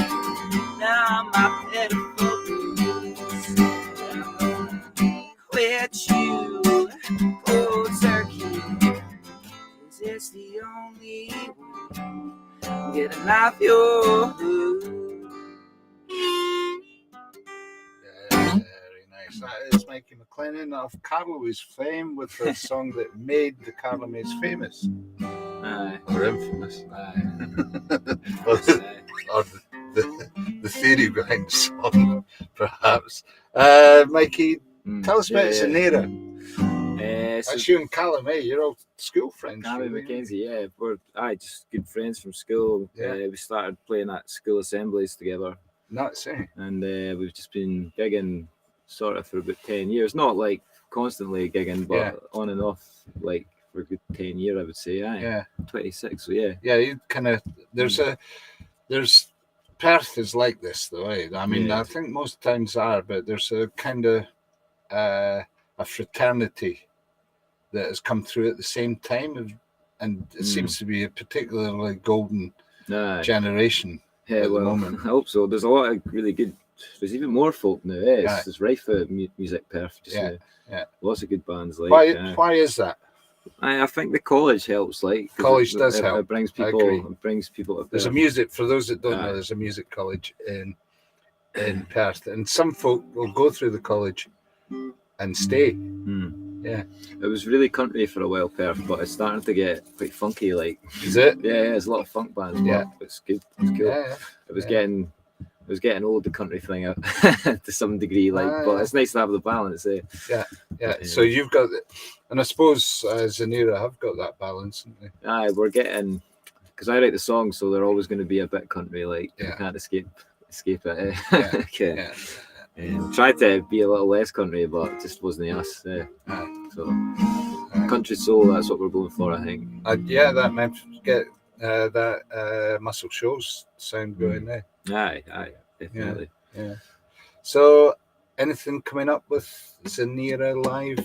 [SPEAKER 5] Now my pitiful blues. I'm gonna quit you cold turkey, 'cause it's the only way getting off your hood.
[SPEAKER 1] Very nice. That is Mikey MacLennan of Carloway's fame with the song that made the Carloways famous.
[SPEAKER 4] Aye.
[SPEAKER 1] Or infamous.
[SPEAKER 4] Aye.
[SPEAKER 1] or the theory behind the song, perhaps. Mikey, tell us about Zanera. That's you and Callum, eh? You're all school friends.
[SPEAKER 4] Gary
[SPEAKER 1] really.
[SPEAKER 4] Mackenzie, yeah. We're just good friends from school.
[SPEAKER 1] Yeah.
[SPEAKER 4] We started playing at school assemblies together.
[SPEAKER 1] Nuts, eh?
[SPEAKER 4] And we've just been gigging sort of for about 10 years. Not like constantly gigging, but on and off like for a good 10 years, I would say. Aye.
[SPEAKER 1] Yeah.
[SPEAKER 4] 26, so yeah.
[SPEAKER 1] Yeah, you kind of, there's Perth is like this though, eh? I mean, I think most towns are, but there's a kind of a fraternity that has come through at the same time, and it seems to be a particularly golden generation.
[SPEAKER 4] Yeah,
[SPEAKER 1] at the
[SPEAKER 4] well,
[SPEAKER 1] moment.
[SPEAKER 4] I hope so. There's a lot of really good. There's even more folk now. Eh?
[SPEAKER 1] Yeah.
[SPEAKER 4] It's rife for music, Perth. Just now.
[SPEAKER 1] Yeah.
[SPEAKER 4] Lots of good bands. Like,
[SPEAKER 1] Why is that?
[SPEAKER 4] I think the college helps. Like
[SPEAKER 1] College does help.
[SPEAKER 4] It brings people. It brings people. To
[SPEAKER 1] There's a
[SPEAKER 4] Perth.
[SPEAKER 1] music, for those that don't know, there's a music college in Perth, and some folk will go through the college and stay. Yeah.
[SPEAKER 4] It was really country for a while, Perth, but it's starting to get quite funky. Like,
[SPEAKER 1] Is it?
[SPEAKER 4] yeah, there's a lot of funk bands. But it's good. It's cool.
[SPEAKER 1] Yeah.
[SPEAKER 4] It was getting old, the country thing, to some degree. Like, but it's nice to have the balance.
[SPEAKER 1] Yeah. So you've got, and I suppose Zanira have got that balance, haven't they?
[SPEAKER 4] Aye, we're getting, because I write the songs, so they're always going to be a bit country. Like, you can't escape it. Okay. Tried to be a little less country, but it just wasn't us. So country soul, that's what we're going for, I think.
[SPEAKER 1] That meant get that Muscle Shoals sound going there.
[SPEAKER 4] Aye, definitely.
[SPEAKER 1] Yeah. So anything coming up with Zanira live?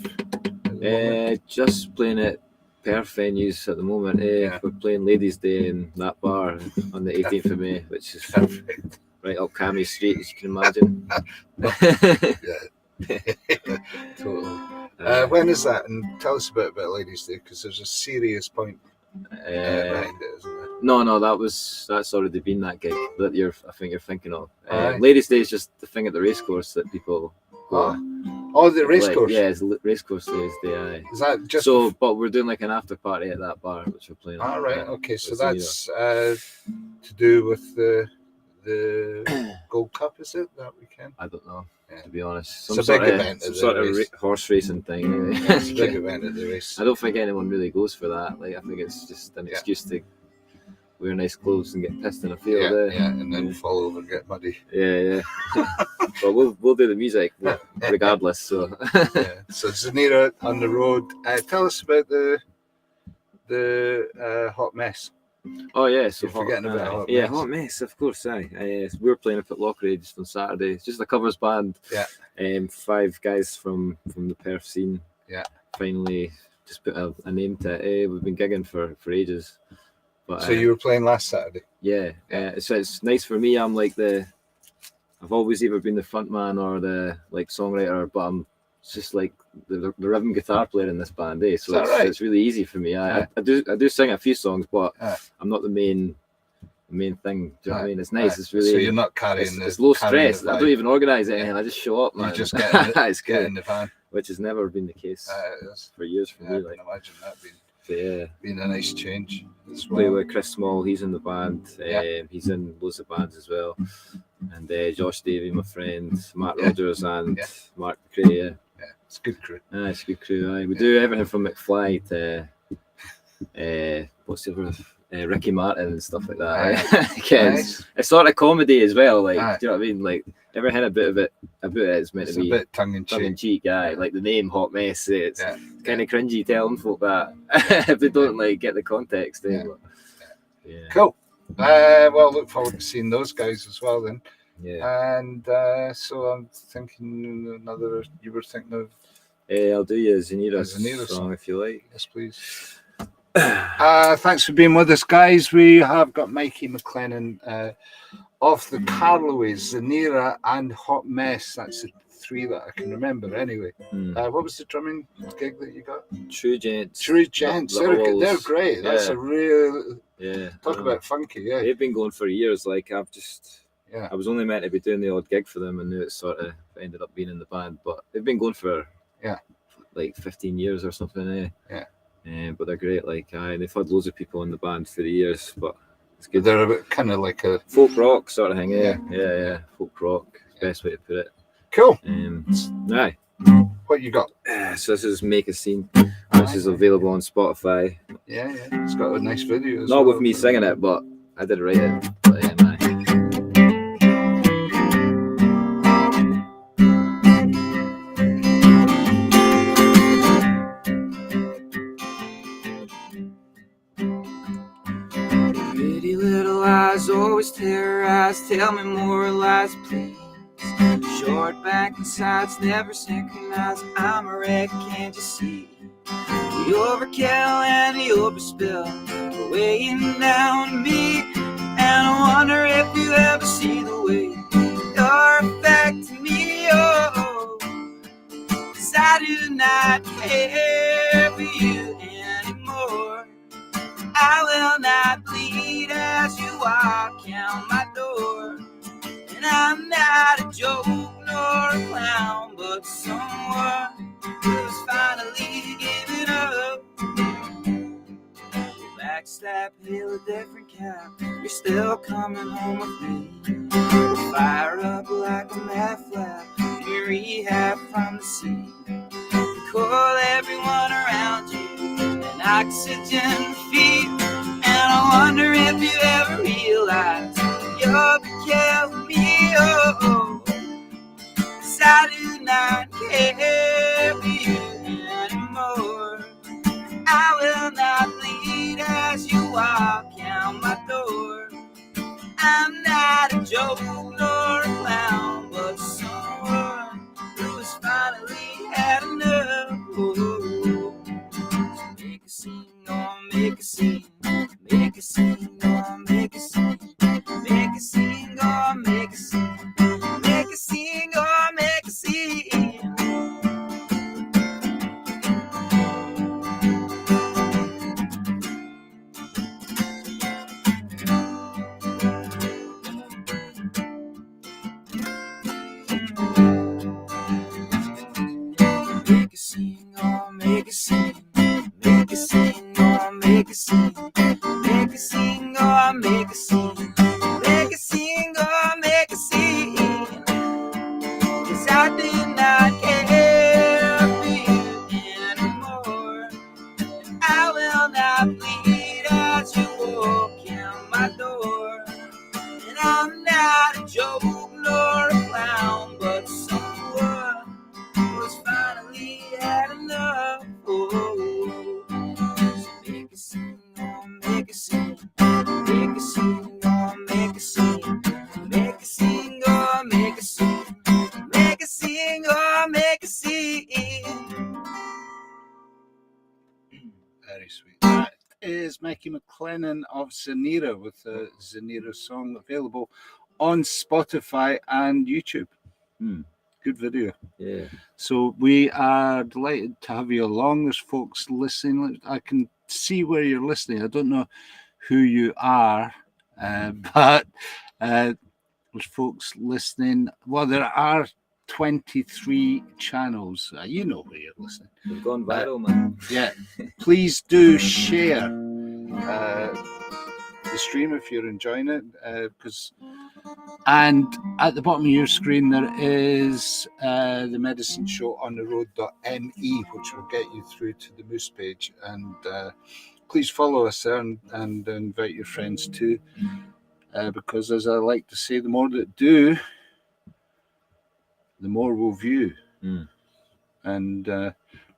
[SPEAKER 4] Just playing at Perth venues at the moment. We're playing Ladies' Day in that bar on the 18th of May, which is perfect. Right up Cammy Street, as you can imagine.
[SPEAKER 1] Totally. When is that? And tell us a bit about Ladies' Day, because there's a serious point behind it, isn't there?
[SPEAKER 4] No, that's already been that gig that I think you're thinking of. Ladies' Day is just the thing at the racecourse that people go.
[SPEAKER 1] Oh, the racecourse.
[SPEAKER 4] Yeah, it's racecourse Ladies' Day. Aye.
[SPEAKER 1] Is that just
[SPEAKER 4] But we're doing like an after party at that bar, which we're playing.
[SPEAKER 1] Right. Okay, so that's to do with the Gold Cup, is it, that weekend?
[SPEAKER 4] I don't know, to be honest.
[SPEAKER 1] It's a big event.
[SPEAKER 4] Some sort of horse racing thing.
[SPEAKER 1] It's a big event at the race.
[SPEAKER 4] I don't think anyone really goes for that. Like, I think it's just an excuse to wear nice clothes and get pissed in a field.
[SPEAKER 1] And then fall over and get muddy.
[SPEAKER 4] Yeah. But we'll do the music regardless. So
[SPEAKER 1] So Zanira on the road. Tell us about the Hot Mess.
[SPEAKER 4] Oh yeah, so
[SPEAKER 1] forgetting about Hot Mess.
[SPEAKER 4] Hot Mess, of course. We were playing up at Lockery just on Saturday. It's just a covers band. 5 guys from the Perth scene. Finally, just put a name to it. We've been gigging for ages. But,
[SPEAKER 1] so you were playing last Saturday.
[SPEAKER 4] So it's nice for me. I'm like I've always either been the front man or the songwriter, but I'm just like the rhythm guitar player in this band, so it's really easy for me. I do sing a few songs, but I'm not the main thing. Do you know what I mean? It's nice. It's really,
[SPEAKER 1] so you're not carrying
[SPEAKER 4] it's low stress. I don't even organise anything. I just show up, man.
[SPEAKER 1] You just get in the van,
[SPEAKER 4] which has never been the case for years for me.
[SPEAKER 1] I can imagine that being a nice change.
[SPEAKER 4] Play with Chris Small, he's in the band. He's in loads of bands as well. And Josh Davey, my friend, Matt Rogers and Mark McRae.
[SPEAKER 1] It's a good crew.
[SPEAKER 4] It's a good crew. We do everything from McFly to what's the other, Ricky Martin and stuff like that. It's sort of comedy as well. Like, do you know what I mean? Like, everything about it is meant to be
[SPEAKER 1] a bit tongue in cheek.
[SPEAKER 4] Like the name Hot Mess, it's kind of cringy telling folk that if they don't get the context.
[SPEAKER 1] Cool. Well, look forward to seeing those guys as well then. And so I'm thinking you were thinking of
[SPEAKER 4] I'll do you a Zanira song if you like.
[SPEAKER 1] Yes, please. Thanks for being with us, guys. We have got Mikey MacLennan off the Carloways, Zanira and Hot Mess. That's the 3 that I can remember anyway. What was the drumming gig that you got?
[SPEAKER 4] True Gents.
[SPEAKER 1] They're great. That's a real talk about funky.
[SPEAKER 4] They've been going for years. I was only meant to be doing the odd gig for them, and it sort of ended up being in the band. But they've been going for 15 years or something. But they're great. They've had loads of people in the band for the years, but it's good.
[SPEAKER 1] They're a bit kind of like a
[SPEAKER 4] folk rock sort of thing. Yeah. Folk rock, best way to put it.
[SPEAKER 1] Cool.
[SPEAKER 4] Aye.
[SPEAKER 1] What you got?
[SPEAKER 4] So this is Make a Scene, which is available on Spotify.
[SPEAKER 1] Yeah. It's got a nice video.
[SPEAKER 4] Not with me singing it, but I did write it. But
[SPEAKER 5] Pretty little eyes always terrorize. Tell me more lies, please. Short back and sides never synchronize. I'm a wreck, can't you see? The overkill and the overspill are weighing down me. And I wonder if you ever see the way you're affecting me. Oh, 'cause I do not care for you anymore. I will not bleed as you walk out my door. And I'm not a joke nor a clown, but someone who's finally giving up. Backstab, hail a different cab. You're still coming home with me. We'll fire up like a meth lab. You rehab from the sea. Call everyone around you an oxygen feed. And I wonder if you ever realize you'll be careful me. Oh, 'cause I do not care for you anymore. I will not bleed as you walk out my door. I'm not a joke nor a clown, but someone who has finally had enough. Oh, so make a scene, oh, make a scene. Make a scene, oh, make a scene. Make a scene, oh, make a scene. Make a scene, oh, make a scene. Make a scene, oh, make a scene. Make a scene, oh, make a scene. Make a scene, oh, make a scene. Make a scene, oh, make a scene. 'Cause I do not care for you anymore. I will not bleed as you walk out my door. And I'm not a joke nor a clown, but someone who's finally had enough. Oh, so make a scene, oh, make a scene. Make a scene, oh, make a scene. Make a scene, oh, make a scene. Make a scene, oh, make a scene.
[SPEAKER 1] Very sweet. That is Mikey MacLennan of Zanira with the Zanira song available on Spotify and YouTube. Good video.
[SPEAKER 4] Yeah.
[SPEAKER 1] So we are delighted to have you along. There's folks listening. I can see where you're listening. I don't know who you are, but there's folks listening. Well, there are 23 channels. You know where you're listening.
[SPEAKER 4] We've gone viral, man.
[SPEAKER 1] Yeah. Please do share the stream if you're enjoying it, and at the bottom of your screen there is the medicine show on the road.me, which will get you through to the Moose page, and please follow us there and invite your friends too, because as I like to say, the more that do, the more we'll view. And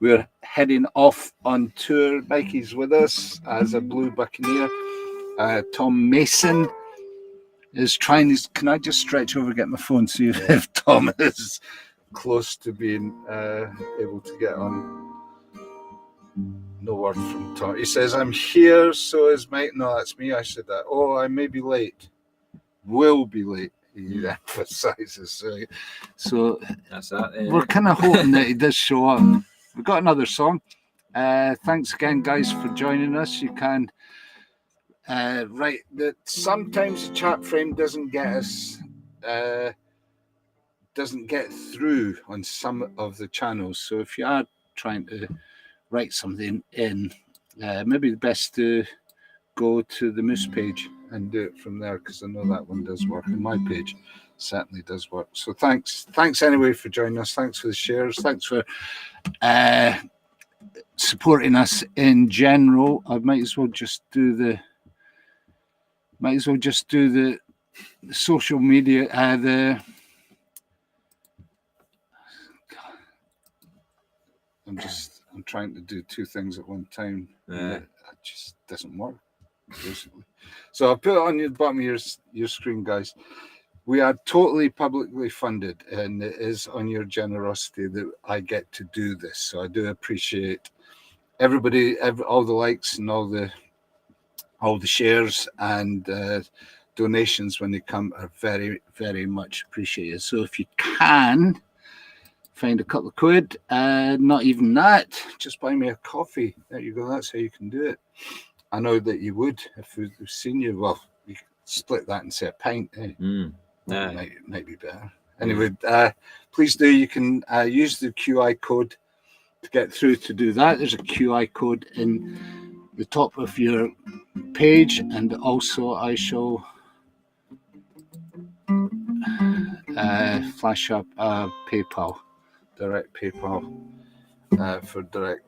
[SPEAKER 1] we're heading off on tour. Mikey's with us as a Blue Buccaneer. Tom Mason is trying his. Can I just stretch over, get my phone, see if Tom is close to being able to get on? No word from Tom. He says, I'm here, so is Mike. No, that's me. I said that. Oh, I may be late. Will be late, he emphasizes. So
[SPEAKER 4] That's that.
[SPEAKER 1] we're kind of hoping that he does show up. We've got another song. Thanks again, guys, for joining us. You can right that sometimes the chart frame doesn't get us doesn't get through on some of the channels. So if you are trying to write something in, maybe the best to go to the Moose page and do it from there, because I know that one does work, and my page certainly does work. So thanks anyway for joining us. Thanks for the shares. Thanks for supporting us in general. I might as well just do the social media. I'm trying to do two things at one time.
[SPEAKER 4] Yeah.
[SPEAKER 1] It just doesn't work, basically. So I'll put it on the bottom of your screen, guys. We are totally publicly funded, and it is on your generosity that I get to do this. So I do appreciate everybody, all the likes and all the shares and donations when they come are very, very much appreciated. So if you can find a couple of quid, not even that, just buy me a coffee. There you go. That's how you can do it. I know that you would if we've seen you. Well, you could split that and say a pint. Eh? Might be better. Anyway, please do. You can use the QI code to get through to do that. There's a QI code in the top of your page, and also I shall flash up PayPal, direct PayPal for direct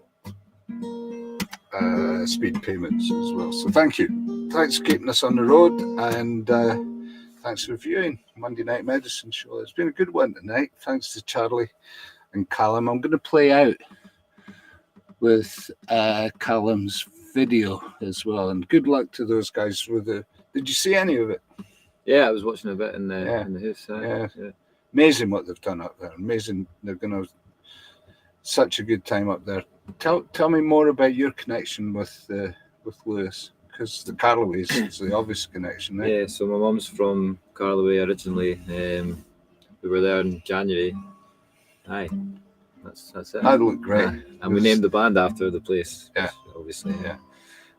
[SPEAKER 1] speed payments as well. So thank you. Thanks for keeping us on the road, and thanks for viewing Monday Night Medicine Show. It's been a good one tonight. Thanks to Charlie and Callum. I'm going to play out with Callum's video as well, and good luck to those guys with the. Did you see any of it?
[SPEAKER 4] Yeah, I was watching a bit in the house.
[SPEAKER 1] Yeah. Amazing what they've done up there. Amazing. They're going to have such a good time up there. Tell me more about your connection with Lewis, because the Carloways is the obvious connection, right?
[SPEAKER 4] Yeah, so my mum's from Carloway originally. We were there in January. Aye, that's it.
[SPEAKER 1] That looked great.
[SPEAKER 4] And we named the band after the place.
[SPEAKER 1] Yeah,
[SPEAKER 4] obviously.
[SPEAKER 1] Yeah.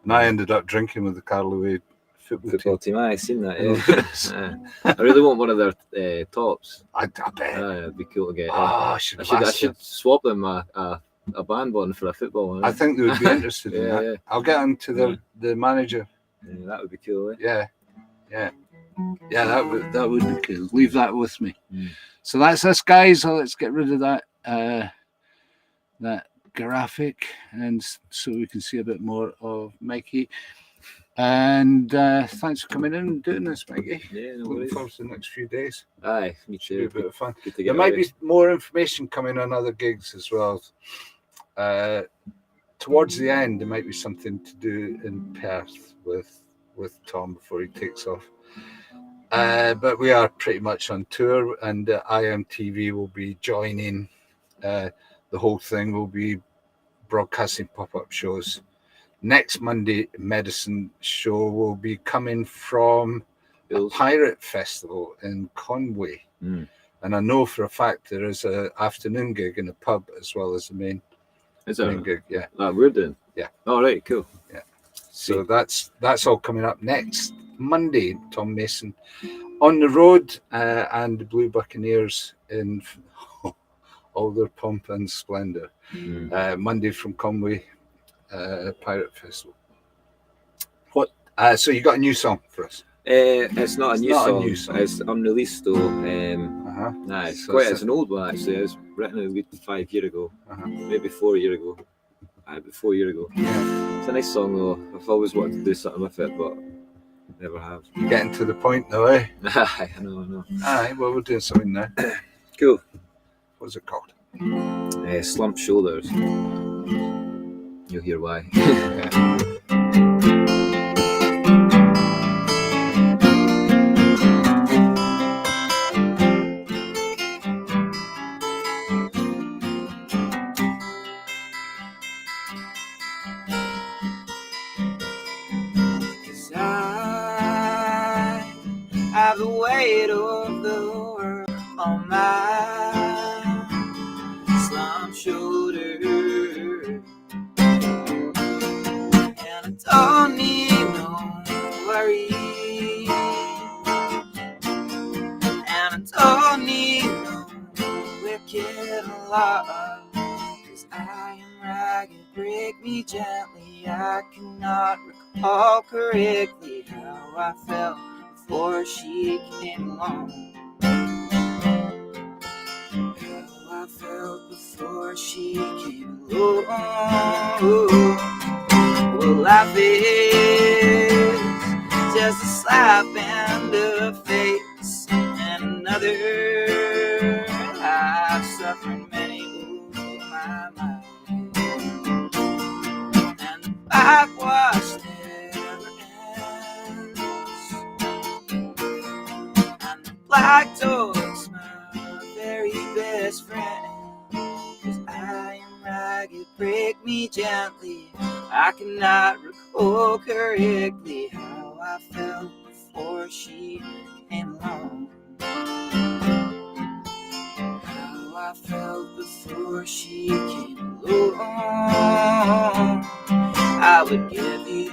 [SPEAKER 1] And I ended up drinking with the Carloway football team.
[SPEAKER 4] I seen that. Yeah. I really want one of their tops.
[SPEAKER 1] I bet.
[SPEAKER 4] It'd be cool to get.
[SPEAKER 1] I
[SPEAKER 4] should swap them a band one for a football one.
[SPEAKER 1] I think they would be interested in that. Yeah. I'll get them to the manager.
[SPEAKER 4] Yeah, that would be cool.
[SPEAKER 1] Yeah, that would be cool. Leave that with me. So that's us, guys. So let's get rid of that graphic, and so we can see a bit more of Mikey. And thanks for coming in and doing this, Mikey.
[SPEAKER 4] Yeah, no
[SPEAKER 1] Looking
[SPEAKER 4] worries.
[SPEAKER 1] forward to the next few days.
[SPEAKER 4] Aye, me too.
[SPEAKER 1] It'll be a bit of fun.
[SPEAKER 4] Good to get
[SPEAKER 1] There might
[SPEAKER 4] away.
[SPEAKER 1] be more information coming on other gigs as well. Towards the end, there might be something to do in Perth with Tom before he takes off. But we are pretty much on tour, and IMTV will be joining the whole thing. We'll be broadcasting pop-up shows. Next Monday Medicine Show will be coming from the Pirate Festival in Conway. And I know for a fact there is an afternoon gig in a pub as well as the main gig. Yeah.
[SPEAKER 4] That we're doing?
[SPEAKER 1] Yeah.
[SPEAKER 4] All right, cool.
[SPEAKER 1] Yeah. So that's all coming up next Monday. Tom Mason on the road, and the Blue Buccaneers in all their pomp and splendour. Monday from Conway Pirate Festival. What? So you got a new song for us?
[SPEAKER 4] It's not a new song. It's unreleased though. It's an old one actually. It was written about 5 years ago, maybe 4 years ago. About 4 years ago. Yeah. It's a nice song though. I've always wanted to do something with it, but never have.
[SPEAKER 1] Getting to the point though, eh?
[SPEAKER 4] I know.
[SPEAKER 1] Alright, well we're doing something now.
[SPEAKER 4] Cool.
[SPEAKER 1] What's it called?
[SPEAKER 4] Slumped Shoulders. You'll hear why.
[SPEAKER 5] Have the weight of the world on my slumped shoulder, and I don't need no worry, and I don't need no wicked love, 'cause I am ragged, break me gently. I cannot recall correctly how I felt before she came along. How I felt before she came along. Well, life is just a slap in the face, and another. I've suffered many wounds in my mind, and the backwash never ends. Black dog's my very best friend, 'cause I am ragged, break me gently. I cannot recall correctly how I felt before she came along. How I felt before she came along. I would give you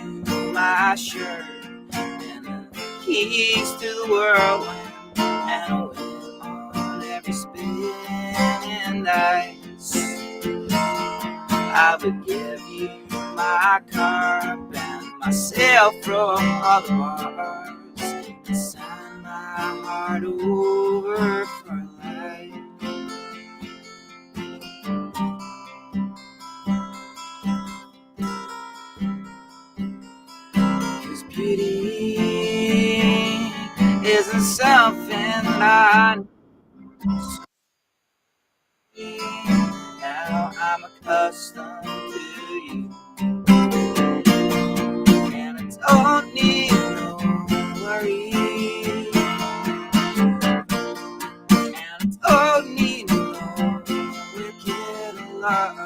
[SPEAKER 5] my shirt and the keys to the world, and I went on every spin and ice. I would give you my car, ban myself from all the bars, and sign my heart over for life. Cause beauty isn't something that I need. Now I'm accustomed to you, and I don't need no worries, and I don't need no wicked love.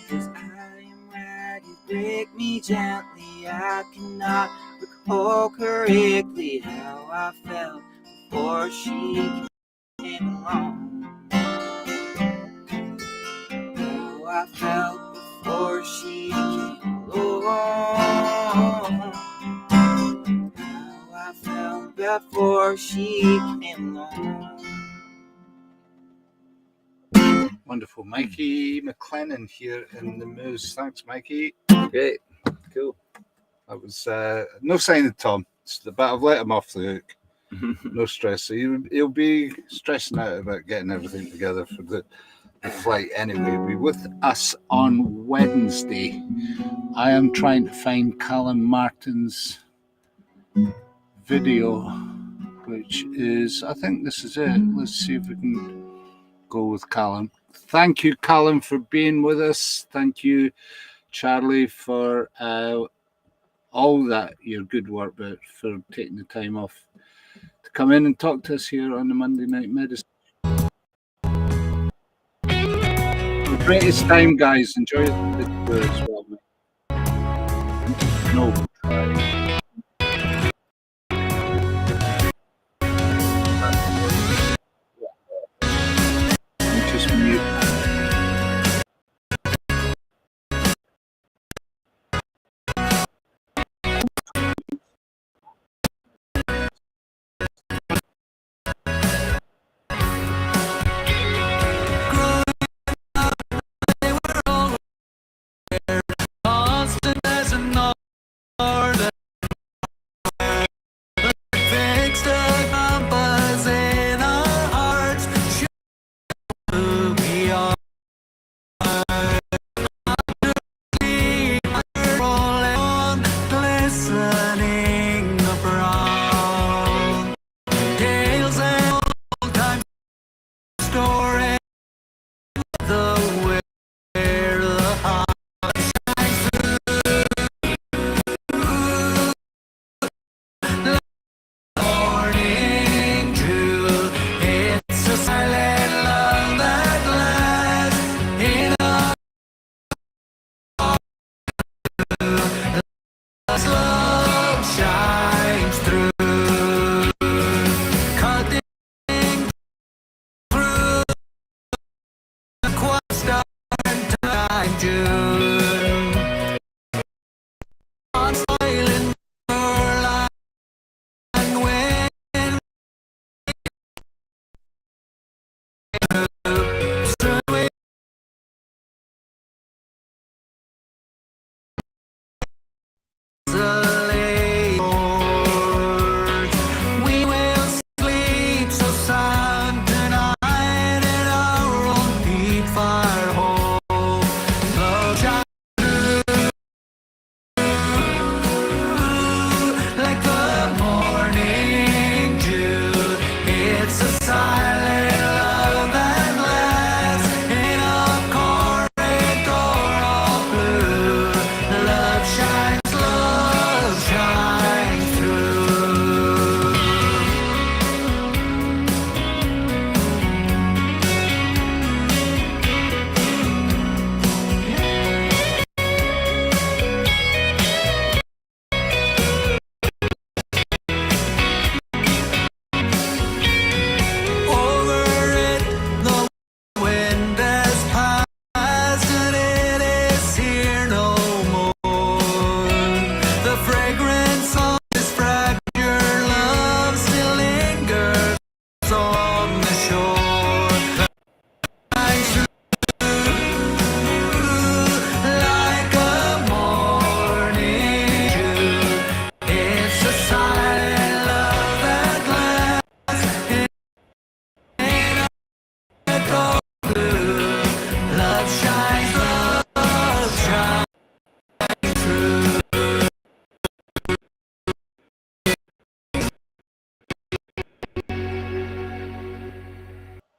[SPEAKER 5] Cause I am right, you break me gently. I cannot recall correctly how I felt before she came along. How I felt before she came along. How I felt before she came along.
[SPEAKER 1] Wonderful. Mikey MacLennan here in the Moose. Thanks, Mikey.
[SPEAKER 4] Great, cool.
[SPEAKER 1] That was no sign of Tom, but I've let him off the hook. No stress. So he'll be stressing out about getting everything together for the flight anyway. Be with us on Wednesday. I am trying to find Callum Martin's video, which is, I think this is it. Let's see if we can go with Callum. Thank you, Callum, for being with us. Thank you, Charlie, for all that, your good work, but for taking the time off to come in and talk to us here on the Monday Night Medicine. The greatest time, guys. Enjoy the tour as well, mate. No, try. Just mute.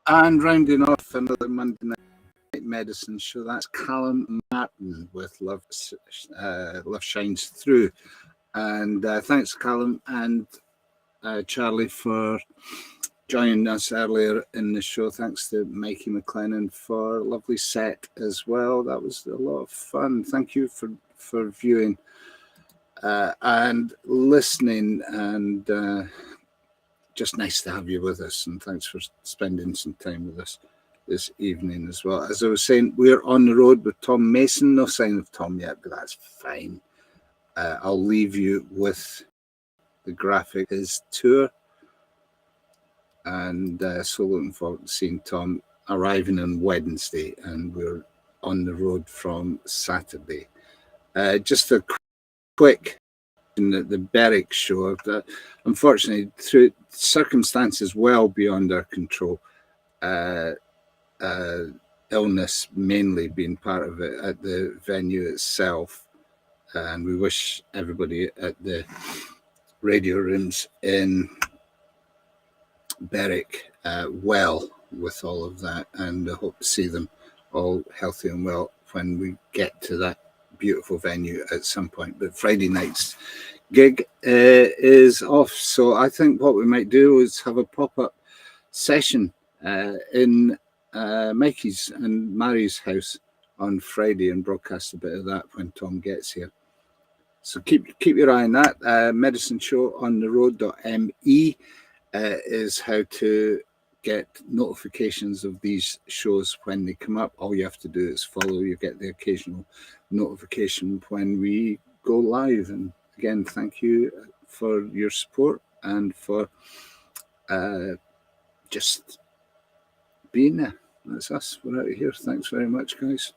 [SPEAKER 1] And rounding off another Monday night medicine show, that's Callum Martin with Love Shines Through. And thanks, Callum and Charlie, for joining us earlier in the show. Thanks to Mikey MacLennan for a lovely set as well. That was a lot of fun. Thank you for viewing and listening, and just nice to have you with us. And thanks for spending some time with us this evening as well. As I was saying, we're on the road with Tom Mason. No sign of Tom yet, but that's fine. I'll leave you with the graphic, his tour. And so looking forward to seeing Tom arriving on Wednesday, and we're on the road from Saturday. Just a quick in the Berwick show, unfortunately, through circumstances well beyond our control, illness mainly being part of it at the venue itself, and we wish everybody at the radio rooms in Berwick well with all of that, and I hope to see them all healthy and well when we get to that beautiful venue at some point. But Friday night's gig is off, so I think what we might do is have a pop-up session in Mikey's and Mary's house on Friday and broadcast a bit of that when Tom gets here. So keep your eye on that. Medicine Show on the road.me is how to get notifications of these shows when they come up. All you have to do is follow. You get the occasional notification when we go live. And again, thank you for your support and for just being there. That's us. We're out of here. Thanks very much, guys.